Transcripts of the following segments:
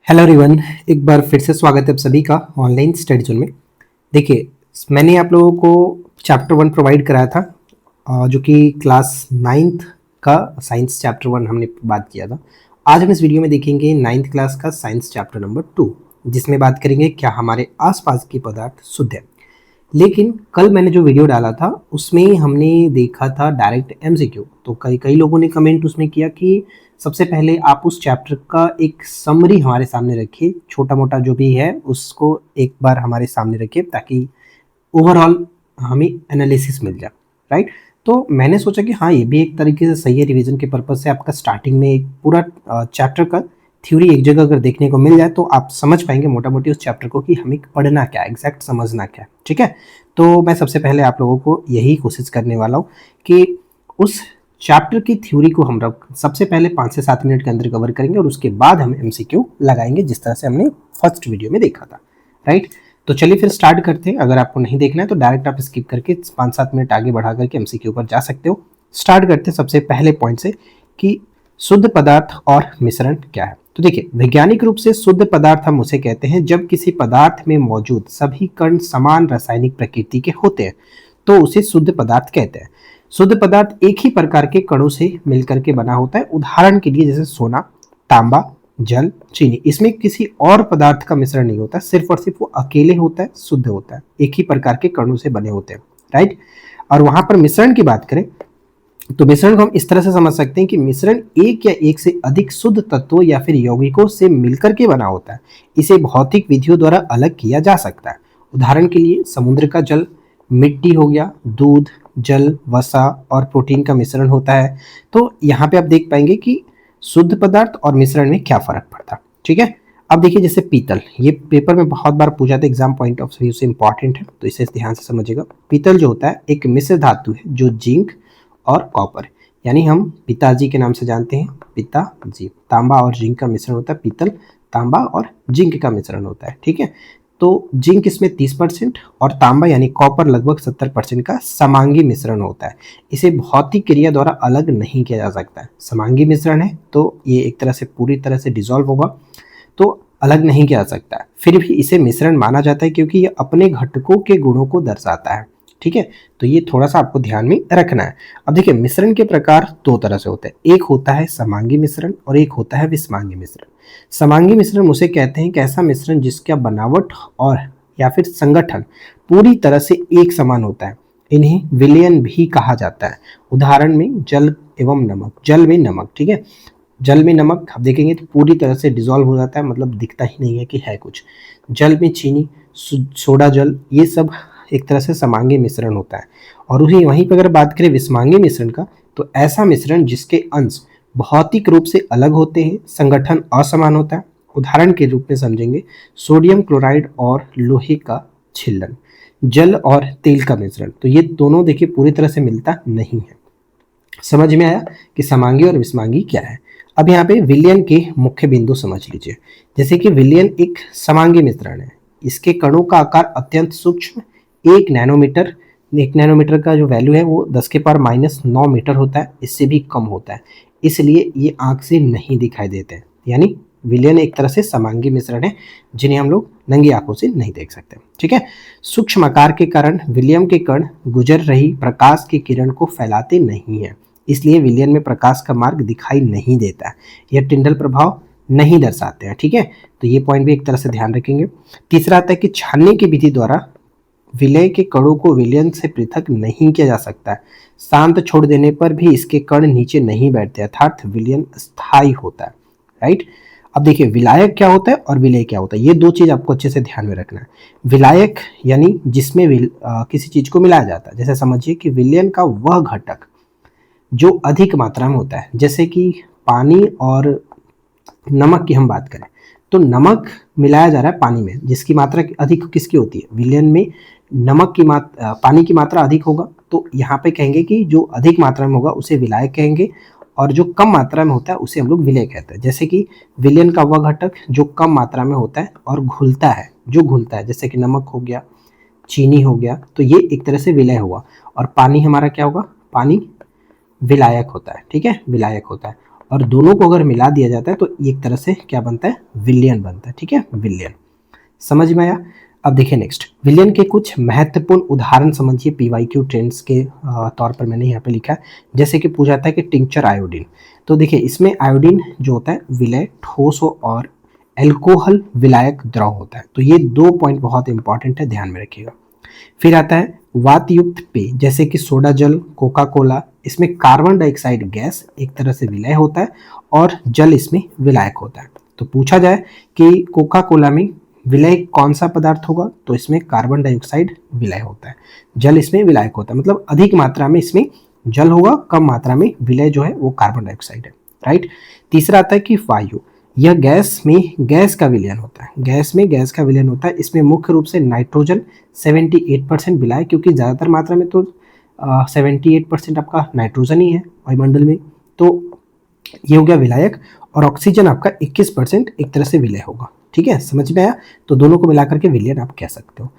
Hello everyone, एक बार फिर से स्वागत है आप सभी का ऑनलाइन स्टडी जोन में। देखिए, मैंने आप लोगों को चैप्टर 1 प्रोवाइड कराया था, जो कि क्लास 9th का साइंस चैप्टर 1 हमने बात किया था। आज हम इस वीडियो में देखेंगे 9th क्लास का साइंस चैप्टर नंबर 2, जिसमें बात करेंगे क्या हमारे आसपास के पदार्थ शुद्ध है। लेकिन कल मैंने जो वीडियो डाला था उसमें हमने देखा था डायरेक्ट एमसीक्यू। तो कई कई लोगों ने कमेंट उसमें किया कि सबसे पहले आप उस चैप्टर का एक समरी हमारे सामने रखिए, छोटा मोटा जो भी है उसको एक बार हमारे सामने रखिए ताकि ओवरऑल हमें एनालिसिस मिल जाए, राइट। तो मैंने सोचा कि हाँ, ये भी एक तरीके से सही है, रिवीजन के पर्पज से आपका स्टार्टिंग में एक पूरा चैप्टर का थ्योरी एक जगह अगर देखने को मिल जाए तो आप समझ पाएंगे मोटा मोटी उस चैप्टर को कि हमें पढ़ना क्या है, एग्जैक्ट समझना क्या है, ठीक है। तो मैं सबसे पहले आप लोगों को यही कोशिश करने वाला हूँ कि उस चैप्टर की थ्योरी को हम सबसे पहले 5 से 7 मिनट के अंदर कवर करेंगे और उसके बाद हम एमसीक्यू लगाएंगे, जिस तरह से हमने फर्स्ट वीडियो में देखा था, राइट। तो चलिए फिर स्टार्ट करते हैं। अगर आपको नहीं देखना है तो डायरेक्ट आप स्किप करके 5-7 मिनट आगे बढ़ा करके एमसीक्यू पर जा सकते हो। स्टार्ट करते हैं सबसे पहले पॉइंट से कि शुद्ध पदार्थ और मिश्रण क्या है। तो देखिए, वैज्ञानिक रूप से शुद्ध पदार्थ हम उसे कहते हैं जब किसी पदार्थ में मौजूद सभी कण समान रासायनिक प्रकृति के होते हैं, तो उसे शुद्ध पदार्थ कहते हैं। शुद्ध पदार्थ एक ही प्रकार के कणों से मिलकर के बना होता है। उदाहरण के लिए जैसे सोना, तांबा, जल, चीनी, इसमें किसी और पदार्थ का मिश्रण नहीं होता, सिर्फ और सिर्फ वो अकेले होता है, शुद्ध होता है, एक ही प्रकार के कणों से बने होते हैं, राइट। और वहां पर मिश्रण की बात करें तो मिश्रण को हम इस तरह से समझ सकते हैं कि मिश्रण एक या एक से अधिक शुद्ध तत्वों या फिर यौगिकों से मिलकर के बना होता है। इसे भौतिक विधियों द्वारा अलग किया जा सकता है। उदाहरण के लिए समुद्र का जल, मिट्टी हो गया, दूध, जल, वसा और प्रोटीन का मिश्रण होता है। तो यहाँ पे आप देख पाएंगे कि शुद्ध पदार्थ और मिश्रण में क्या फर्क पड़ता है, ठीक है। अब देखिए, जैसे पीतल, ये पेपर में बहुत बार पूछा था, एग्जाम पॉइंट ऑफ व्यू से इंपॉर्टेंट है, तो इसे ध्यान से समझिएगा। पीतल जो होता है एक मिश्र धातु है जो जिंक और कॉपर, यानी हम पिताजी के नाम से जानते हैं, पिताजी। तांबा और जिंक का मिश्रण होता है पीतल, तांबा और जिंक का मिश्रण होता है, ठीक है। तो जिंक इसमें 30% और तांबा यानी कॉपर लगभग 70% का समांगी मिश्रण होता है। इसे भौतिक क्रिया द्वारा अलग नहीं किया जा सकता है। समांगी मिश्रण है तो ये एक तरह से पूरी तरह से डिसॉल्व होगा, तो अलग नहीं किया जा सकता है। फिर भी इसे मिश्रण माना जाता है क्योंकि ये अपने घटकों के गुणों को दर्शाता है, ठीक है। तो ये थोड़ा सा आपको ध्यान में रखना है। अब देखिए, मिश्रण के प्रकार दो तरह से होते हैं, एक होता है समांगी मिश्रण और एक होता है विषमांगी मिश्रण। समांगी मिश्रण उसे कहते हैं कि ऐसा मिश्रण जिसका बनावट और या फिर संगठन पूरी तरह से एक समान होता है। इन्हें विलयन भी कहा जाता है। उदाहरण में जल एवं नमक, जल में नमक, ठीक है। जल में नमक आप देखेंगे तो पूरी तरह से डिसॉल्व हो जाता है, मतलब दिखता ही नहीं है कि है कुछ। जल में चीनी, सोडा जल, ये सब एक तरह से समांगी मिश्रण होता है। और वहीं पर अगर बात करें विषमांगी मिश्रण का, तो ऐसा मिश्रण जिसके अंश भौतिक रूप से अलग होते हैं, संगठन असमान होता है। उदाहरण के रूप में समझेंगे सोडियम क्लोराइड और लोहे का छिल्लन, जल और तेल का मिश्रण। तो ये दोनों देखिए पूरी तरह से मिलता नहीं है। समझ में आया कि समांगी और विषमांगी क्या है। अब यहाँ पे विलयन के मुख्य बिंदु समझ लीजिए। जैसे कि विलयन एक समांगी मिश्रण है, इसके कणों का आकार अत्यंत सूक्ष्म 1 नैनोमीटर, 1 नैनोमीटर का जो वैल्यू है वो 10⁻⁹ मीटर होता है, इससे भी कम होता है, इसलिए ये आंख से नहीं दिखाई देते हैं। यानी विलयन एक तरह से समांगी मिश्रण है जिन्हें हम लोग नंगी आंखों से नहीं देख सकते, ठीक है। सूक्ष्म आकार के कारण विलियम के कण गुजर रही प्रकाश की किरण को फैलाते नहीं है, इसलिए विलयन में प्रकाश का मार्ग दिखाई नहीं देता है। यह टिंडल प्रभाव नहीं दर्शाते हैं, ठीक है। तो ये पॉइंट भी एक तरह से ध्यान रखेंगे। तीसरा आता है कि छानने की विधि द्वारा विलय के कणों को विलयन से पृथक नहीं किया जा सकता है। शांत छोड़ देने पर भी इसके कण नीचे नहीं बैठते, अर्थात विलयन स्थायी होता है, राइट। अब देखिए, विलायक क्या होता है और विलय क्या होता है, ये दो चीज आपको अच्छे से ध्यान में रखना है। विलायक यानी जिसमें किसी चीज को मिलाया जाता है। जैसे समझिए कि विलयन का वह घटक जो अधिक मात्रा में होता है, जैसे कि पानी और नमक की हम बात करें तो नमक मिलाया जा रहा है पानी में, जिसकी मात्रा अधिक किसकी होती है, विलयन में नमक की मात्रा, पानी की मात्रा अधिक होगा, तो यहाँ पे कहेंगे कि जो अधिक मात्रा में होगा उसे विलायक कहेंगे, और जो कम मात्रा में होता है उसे हम लोग विलय कहते हैं। जैसे कि विलयन का वह घटक जो कम मात्रा में होता है और घुलता है, जो घुलता है, जैसे कि नमक हो गया, चीनी हो गया, तो ये एक तरह से विलय हुआ। और पानी हमारा क्या होगा, पानी विलायक होता है, ठीक है, विलायक होता है। और दोनों को अगर मिला दिया जाता है तो एक तरह से क्या बनता है, विलयन बनता है। ठीक है, विलयन। समझ में आया। अब देखिए नेक्स्ट, विलयन के कुछ महत्वपूर्ण उदाहरण समझिए। पीवाईक्यू ट्रेंड्स के तौर पर मैंने यहाँ पे लिखा है। जैसे कि पूछा था कि टिंचर आयोडीन, तो देखिए इसमें आयोडीन जो होता है विलय ठोस हो और एल्कोहल विलायक द्रव होता है। तो ये 2 पॉइंट बहुत इंपॉर्टेंट है, ध्यान में रखिएगा। फिर आता है वातयुक्त पेय, जैसे कि सोडा जल, कोका कोला, इसमें कार्बन डाइऑक्साइड गैस एक तरह से विलय होता है और जल इसमें विलायक होता है। तो पूछा जाए कि कोका कोला में विलय कौन सा पदार्थ होगा, तो इसमें कार्बन डाइऑक्साइड विलय होता है, जल इसमें विलायक होता है। मतलब अधिक मात्रा में इसमें जल होगा, कम मात्रा में विलय जो है वो कार्बन डाइऑक्साइड है। राइट। तीसरा आता है कि वायु, यह गैस में गैस का विलयन होता है, गैस में गैस का विलयन होता है। इसमें मुख्य रूप से नाइट्रोजन 78% विलायक, क्योंकि ज़्यादातर मात्रा में तो 78% आपका नाइट्रोजन ही है वायुमंडल में, तो ये हो गया विलायक। और ऑक्सीजन आपका 21% एक तरह से विलय होगा। ठीक है, समझ में आया। तो दोनों को मिलाकर के विलयन आप कह सकते हो।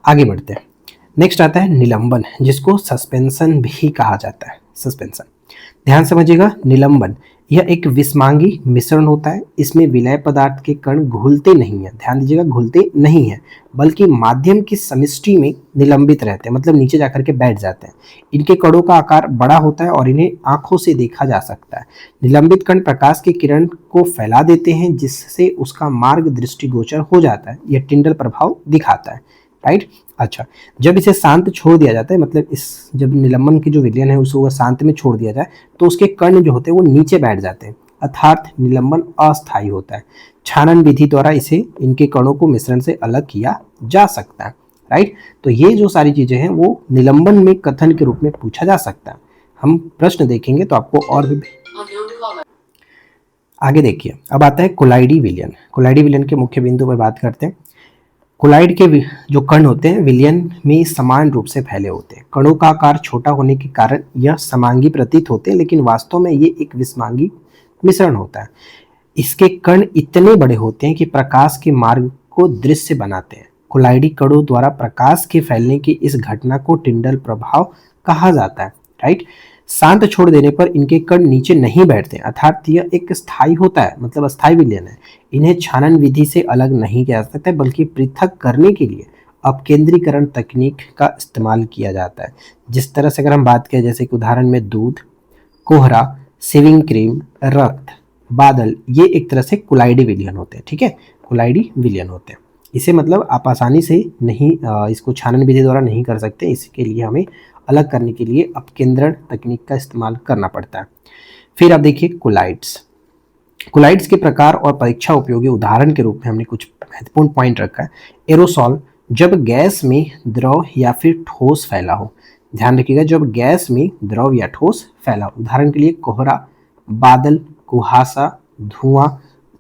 आगे बढ़ते हैं। नेक्स्ट आता है निलंबन, जिसको सस्पेंशन भी कहा जाता है। सस्पेंशन, ध्यान समझिएगा। निलंबन यह एक विषमांगी मिश्रण होता है। इसमें विलय पदार्थ के कण घुलते नहीं है, ध्यान दीजिएगा, घुलते नहीं है, बल्कि माध्यम की समष्टि में निलंबित रहते हैं, मतलब नीचे जाकर के बैठ जाते हैं। इनके कणों का आकार बड़ा होता है और इन्हें आंखों से देखा जा सकता है। निलंबित कण प्रकाश की किरण को फैला देते हैं, जिससे उसका मार्ग दृष्टिगोचर हो जाता है। यह टिंडल प्रभाव दिखाता है। राइट। अच्छा, जब इसे शांत छोड़ दिया जाता है, मतलब इस जब निलंबन की जो विलयन है उसको शांत में छोड़ दिया जाए, तो उसके कण जो होते हैं वो नीचे बैठ जाते हैं, अर्थात निलंबन अस्थायी होता है। छानन विधि द्वारा इसे इनके कणों को मिश्रण से अलग किया जा सकता है। राइट। तो ये जो सारी चीजें हैं वो निलंबन में कथन के रूप में पूछा जा सकता है। हम प्रश्न देखेंगे तो आपको और भी आगे देखिए। अब आता है कोलाइडी विलयन। कोलाइडी विलयन के मुख्य बिंदु पर बात करते हैं। कोलाइड के जो कण होते हैं विलयन में समान रूप से फैले होते हैं। कणों का आकार छोटा होने के कारण यह समांगी प्रतीत होते हैं, लेकिन वास्तव में ये एक विषमांगी मिश्रण होता है। इसके कण इतने बड़े होते हैं कि प्रकाश के मार्ग को दृश्य बनाते हैं। कोलाइडी कणों द्वारा प्रकाश के फैलने की इस घटना को टिंडल प्रभाव कहा जाता है। राइट। शांत छोड़ देने पर इनके कण नीचे नहीं बैठते, अर्थात यह एक स्थायी होता है, मतलब अस्थायी विलयन है। इन्हें छानन विधि से अलग नहीं किया जा सकता, बल्कि पृथक करने के लिए अपकेंद्रीकरण तकनीक का इस्तेमाल किया जाता है। जिस तरह से अगर हम बात करें, जैसे कि उदाहरण में दूध, कोहरा, शेविंग क्रीम, रक्त, बादल, ये एक तरह से कोलाइडी विलयन होते हैं। ठीक है, कोलाइडी विलयन होते हैं। इसे मतलब आप आसानी से नहीं इसको छानन विधि द्वारा नहीं कर सकते, इसके लिए हमें अलग करने के लिए अपकेंद्रण तकनीक का इस्तेमाल करना पड़ता है। फिर अब देखिए कोलाइड्स। कोलाइड्स के प्रकार और परीक्षा उपयोगी उदाहरण के रूप में हमने कुछ महत्वपूर्ण पॉइंट रखा है। एरोसॉल, जब गैस में द्रव या फिर ठोस फैला हो, ध्यान रखिएगा, जब गैस में द्रव या ठोस फैला हो। उदाहरण के लिए कोहरा, बादल, कुहासा, धुआं,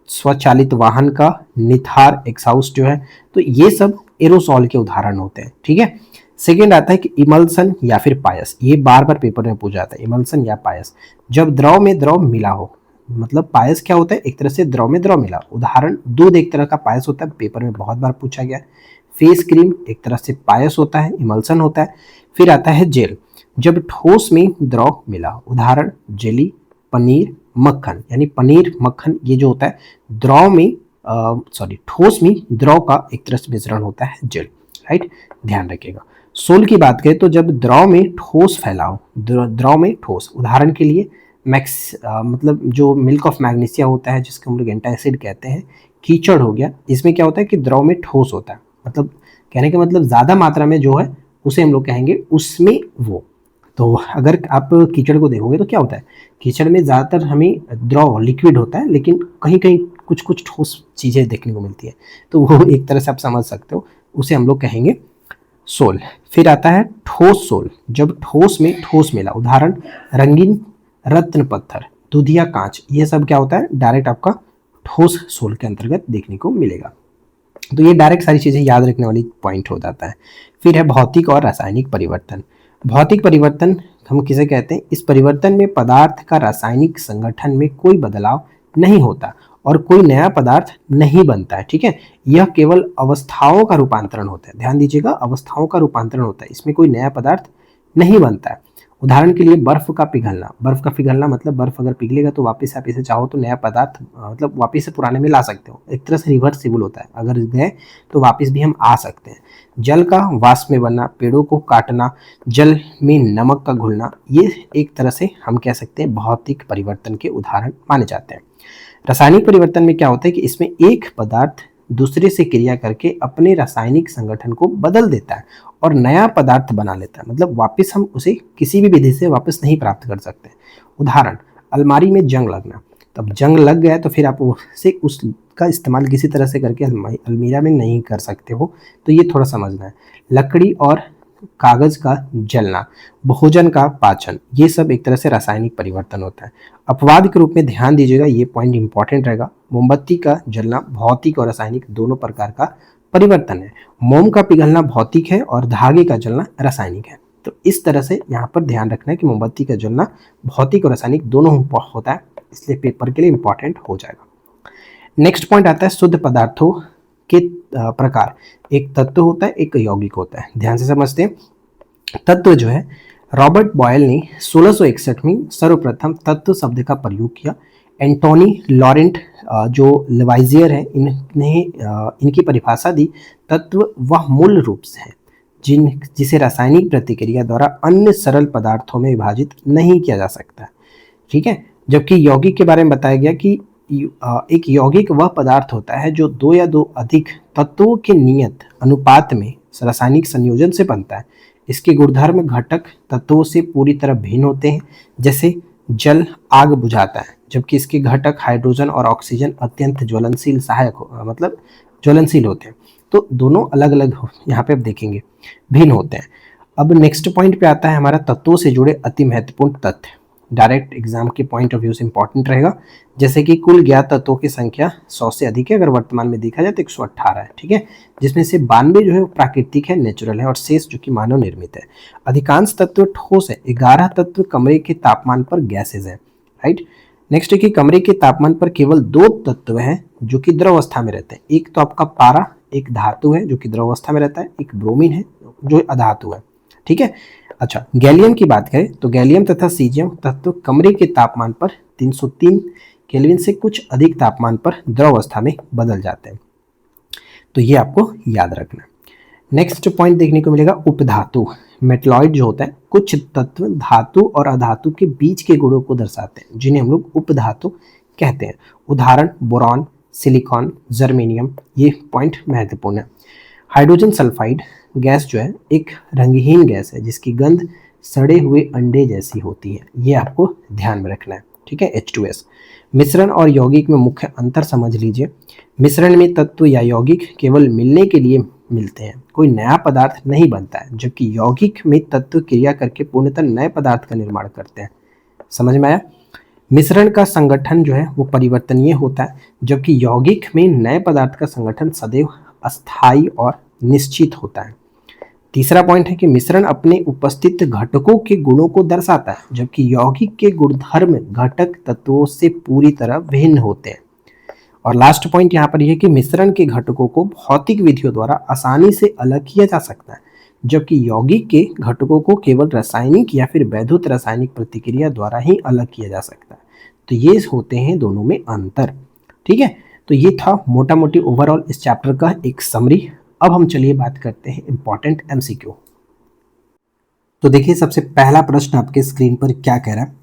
स्वचालित वाहन का निथार एग्जॉस्ट जो है, तो ये सब एरोसॉल के उदाहरण होते हैं। ठीक है। सेकेंड आता है कि इमल्सन या फिर पायस। ये बार बार पेपर में पूछा जाता है, इमल्सन या पायस। जब द्रव में द्रव मिला हो, मतलब पायस क्या होता है, एक तरह से द्रव में द्रव मिला। उदाहरण दूध एक तरह का पायस होता है, पेपर में बहुत बार पूछा गया है। फेस क्रीम एक तरह से पायस होता है, इमल्सन होता है। फिर आता है जेल, जब ठोस में द्रव मिला। उदाहरण जेली, पनीर, मक्खन, यानी पनीर मक्खन ये जो होता है द्रव में ठोस में द्रव का एक तरह से मिश्रण होता है, जेल। राइट, ध्यान रखिएगा। सोल की बात करें तो जब द्रव में ठोस फैलाव, द्रव में ठोस, उदाहरण के लिए मतलब जो मिल्क ऑफ मैग्नीशिया होता है, जिसको हम लोग एंटासिड कहते हैं, कीचड़ हो गया, इसमें क्या होता है कि द्रव में ठोस होता है, मतलब कहने का मतलब ज़्यादा मात्रा में जो है उसे हम लोग कहेंगे उसमें वो। तो अगर आप कीचड़ को देखोगे तो क्या होता है, कीचड़ में ज़्यादातर हमें द्रव लिक्विड होता है, लेकिन कहीं कहीं कुछ कुछ ठोस चीज़ें देखने को मिलती है, तो वो एक तरह से आप समझ सकते हो, उसे हम लोग कहेंगे सोल। फिर आता है ठोस सोल, जब ठोस में ठोस मिला। उदाहरण रंगीन रत्न पत्थर, दूधिया कांच, ये सब क्या होता है, डायरेक्ट आपका ठोस सोल के अंतर्गत देखने को मिलेगा। तो ये डायरेक्ट सारी चीज़ें याद रखने वाली पॉइंट हो जाता है। फिर है भौतिक और रासायनिक परिवर्तन। भौतिक परिवर्तन हम किसे कहते हैं, इस परिवर्तन में पदार्थ का रासायनिक संगठन में कोई बदलाव नहीं होता और कोई नया पदार्थ नहीं बनता है। ठीक है, यह केवल अवस्थाओं का रूपांतरण होता है, ध्यान दीजिएगा, अवस्थाओं का रूपांतरण होता है, इसमें कोई नया पदार्थ नहीं बनता है। उदाहरण के लिए बर्फ का पिघलना। बर्फ का पिघलना मतलब बर्फ अगर पिघलेगा तो वापस आप इसे चाहो तो नया पदार्थ मतलब वापस से पुराने में ला सकते हो, एक तरह से रिवर्सिबल होता है, अगर गए तो वापस भी हम आ सकते हैं। जल का वाष्प में बनना, पेड़ों को काटना, जल में नमक का घुलना, ये एक तरह से हम कह सकते हैं भौतिक परिवर्तन के उदाहरण माने जाते हैं। रासायनिक परिवर्तन में क्या होता है कि इसमें एक पदार्थ दूसरे से क्रिया करके अपने रासायनिक संगठन को बदल देता है और नया पदार्थ बना लेता है, मतलब वापस हम उसे किसी भी विधि से वापस नहीं प्राप्त कर सकते। उदाहरण, अलमारी में जंग लगना। तब जंग लग गया तो फिर आप उसे उसका इस्तेमाल किसी तरह से करके अलमीरा में नहीं कर सकते हो, तो ये थोड़ा समझना है। लकड़ी और कागज का जलना, भोजन का पाचन, ये सब एक तरह से रासायनिक परिवर्तन होता है। अपवाद के रूप में ध्यान दीजिएगा, ये पॉइंट इंपॉर्टेंट रहेगा। मोमबत्ती का जलना भौतिक और रासायनिक दोनों प्रकार का परिवर्तन है। मोम का पिघलना भौतिक है और धागे का जलना रासायनिक है। तो इस तरह से यहाँ पर ध्यान रखना है कि मोमबत्ती का जलना भौतिक और रासायनिक दोनों होता है, इसलिए पेपर के लिए इंपॉर्टेंट हो जाएगा। नेक्स्ट पॉइंट आता है शुद्ध पदार्थों के प्रकार। एक तत्व होता है, एक यौगिक होता है। ध्यान से समझते हैं। तत्व जो है, रॉबर्ट बॉयल ने 1661 में सर्वप्रथम तत्व शब्द का प्रयोग किया। एंटोनी लॉरेंट जो लवाइजियर है, इनकी परिभाषा दी। तत्व वह मूल रूप से है जिसे रासायनिक प्रतिक्रिया द्वारा अन्य सरल पदार्थों में विभाजित नहीं किया जा सकता। ठीक है। जबकि यौगिक के बारे में बताया गया कि एक यौगिक वह पदार्थ होता है जो दो या दो अधिक तत्वों के नियत अनुपात में रासायनिक संयोजन से बनता है। इसके गुणधर्म घटक तत्वों से पूरी तरह भिन्न होते हैं। जैसे जल आग बुझाता है, जबकि इसके घटक हाइड्रोजन और ऑक्सीजन अत्यंत ज्वलनशील मतलब ज्वलनशील होते हैं। तो दोनों अलग अलग यहाँ पे आप देखेंगे भिन्न होते हैं। अब नेक्स्ट पॉइंट पे आता है हमारा तत्वों से जुड़े अति महत्वपूर्ण तथ्य। डायरेक्ट एग्जाम के पॉइंट ऑफ व्यू से इंपॉर्टेंट रहेगा। जैसे कि कुल ज्ञात तत्वों की संख्या 100 से अधिक है, अगर वर्तमान में देखा जाए तो 118 है। ठीक है, जिसमें से 92 जो है वो प्राकृतिक है, नेचुरल है, और शेष जो कि मानव निर्मित है। अधिकांश तत्व ठोस है, 11 तत्व कमरे के तापमान पर गैसेज है। राइट। नेक्स्ट है कि कमरे के तापमान पर केवल 2 तत्व हैं जो कि द्रव अवस्था में रहते हैं। एक तो आपका पारा, एक धातु है जो कि द्रव अवस्था में रहता है, एक ब्रोमीन है जो अधातु है। ठीक है। अच्छा, गैलियम की बात करें तो गैलियम तथा सीजियम तत्व कमरे के तापमान पर 303 केल्विन से कुछ अधिक तापमान पर द्रव अवस्था में बदल जाते हैं। तो ये आपको याद रखना। नेक्स्ट पॉइंट देखने को मिलेगा उपधातु। मेटलॉइड जो होता है, कुछ तत्व धातु और अधातु के बीच के गुणों को दर्शाते हैं, जिन्हें हम लोग उपधातु कहते हैं। उदाहरण, बोरॉन, सिलिकॉन, जर्मेनियम, ये पॉइंट महत्वपूर्ण है। हाइड्रोजन सल्फाइड गैस जो है एक रंगहीन गैस है जिसकी गंध सड़े हुए अंडे जैसी होती है, ये आपको ध्यान में रखना है। ठीक है। H2S। मिश्रण और यौगिक में मुख्य अंतर समझ लीजिए। मिश्रण में तत्व या यौगिक केवल मिलने के लिए मिलते हैं, कोई नया पदार्थ नहीं बनता है, जबकि यौगिक में तत्व क्रिया करके पूर्णतः नए पदार्थ का निर्माण करते हैं। समझ में आया। मिश्रण का संगठन जो है वो परिवर्तनीय होता है, जबकि यौगिक में नए पदार्थ का संगठन सदैव अस्थायी और निश्चित होता है। तीसरा पॉइंट है कि मिश्रण अपने उपस्थित घटकों के गुणों को दर्शाता है, जबकि यौगिक के गुणधर्म घटक तत्वों से पूरी तरह भिन्न होते हैं। और लास्ट पॉइंट यहाँ पर यह है कि मिश्रण के घटकों को भौतिक विधियों द्वारा आसानी से अलग किया जा सकता है, जबकि यौगिक के घटकों को केवल रासायनिक या फिर वैद्युत रासायनिक प्रतिक्रिया द्वारा ही अलग किया जा सकता है। तो ये होते हैं दोनों में अंतर। ठीक है। तो ये था मोटा मोटी ओवरऑल इस चैप्टर का एक समरी। अब हम चलिए बात करते हैं इंपॉर्टेंट MCQ। तो देखिए, सबसे पहला प्रश्न आपके स्क्रीन पर क्या कह रहा है।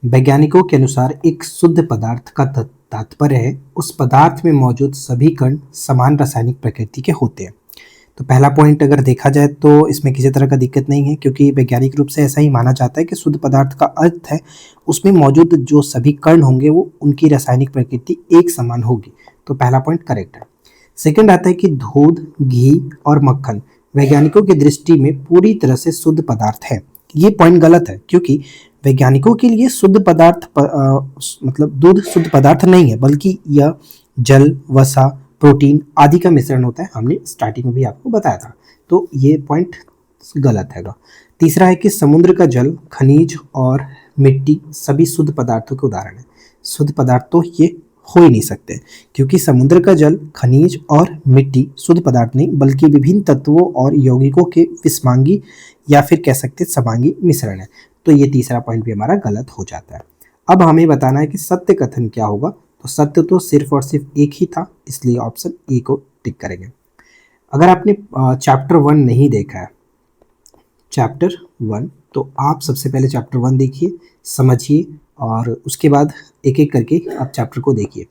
वैज्ञानिकों के अनुसार एक शुद्ध पदार्थ का तात्पर्य है उस पदार्थ में मौजूद सभी कण समान रासायनिक प्रकृति के होते हैं। तो पहला पॉइंट अगर देखा जाए तो इसमें किसी तरह का दिक्कत नहीं है, क्योंकि वैज्ञानिक रूप से ऐसा ही माना जाता है कि शुद्ध पदार्थ का अर्थ है उसमें मौजूद जो सभी कण होंगे वो उनकी रासायनिक प्रकृति एक समान होगी। तो पहला पॉइंट करेक्ट है। सेकंड आता है कि दूध, घी और मक्खन वैज्ञानिकों की दृष्टि में पूरी तरह से शुद्ध पदार्थ है। ये पॉइंट गलत है, क्योंकि वैज्ञानिकों के लिए शुद्ध पदार्थ मतलब दूध शुद्ध पदार्थ नहीं है, बल्कि यह जल, वसा, प्रोटीन आदि का मिश्रण होता है। हमने स्टार्टिंग में भी आपको बताया था। तो ये पॉइंट गलत है। तीसरा है कि समुद्र का जल, खनिज और मिट्टी सभी शुद्ध पदार्थों के उदाहरण है। शुद्ध पदार्थ तो ये हो ही नहीं सकते, क्योंकि समुद्र का जल, खनिज और मिट्टी शुद्ध पदार्थ नहीं बल्कि विभिन्न तत्वों और यौगिकों के विषमांगी या फिर कह सकते हैं समांगी मिश्रण है। तो ये तीसरा पॉइंट भी हमारा गलत हो जाता है। अब हमें बताना है कि सत्य कथन क्या होगा। तो सत्य तो सिर्फ और सिर्फ एक ही था, इसलिए ऑप्शन ए को टिक करेंगे। अगर आपने चैप्टर 1 नहीं देखा है, चैप्टर 1, तो आप सबसे पहले चैप्टर 1 देखिए, समझिए, और उसके बाद एक एक करके आप चैप्टर को देखिए।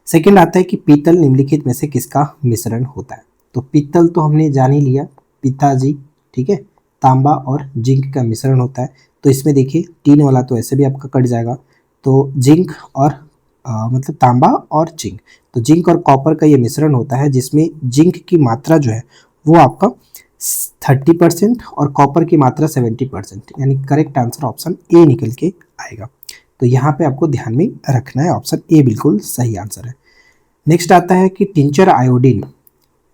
सेकंड आता है कि पीतल निम्नलिखित में से किसका मिश्रण होता है। तो पीतल तो हमने जान ही लिया, पिताजी, ठीक है। तांबा और जिंक का मिश्रण होता है। तो इसमें देखिए 3 वाला तो ऐसे भी आपका कट जाएगा। तो जिंक और मतलब तांबा और जिंक, तो जिंक और कॉपर का ये मिश्रण होता है, जिसमें जिंक की मात्रा जो है वो आपका 30% और कॉपर की मात्रा 70%, यानी करेक्ट आंसर ऑप्शन ए निकल के आएगा। तो यहाँ पे आपको ध्यान में रखना है, ऑप्शन ए बिल्कुल सही आंसर है। नेक्स्ट आता है कि टिंचर आयोडीन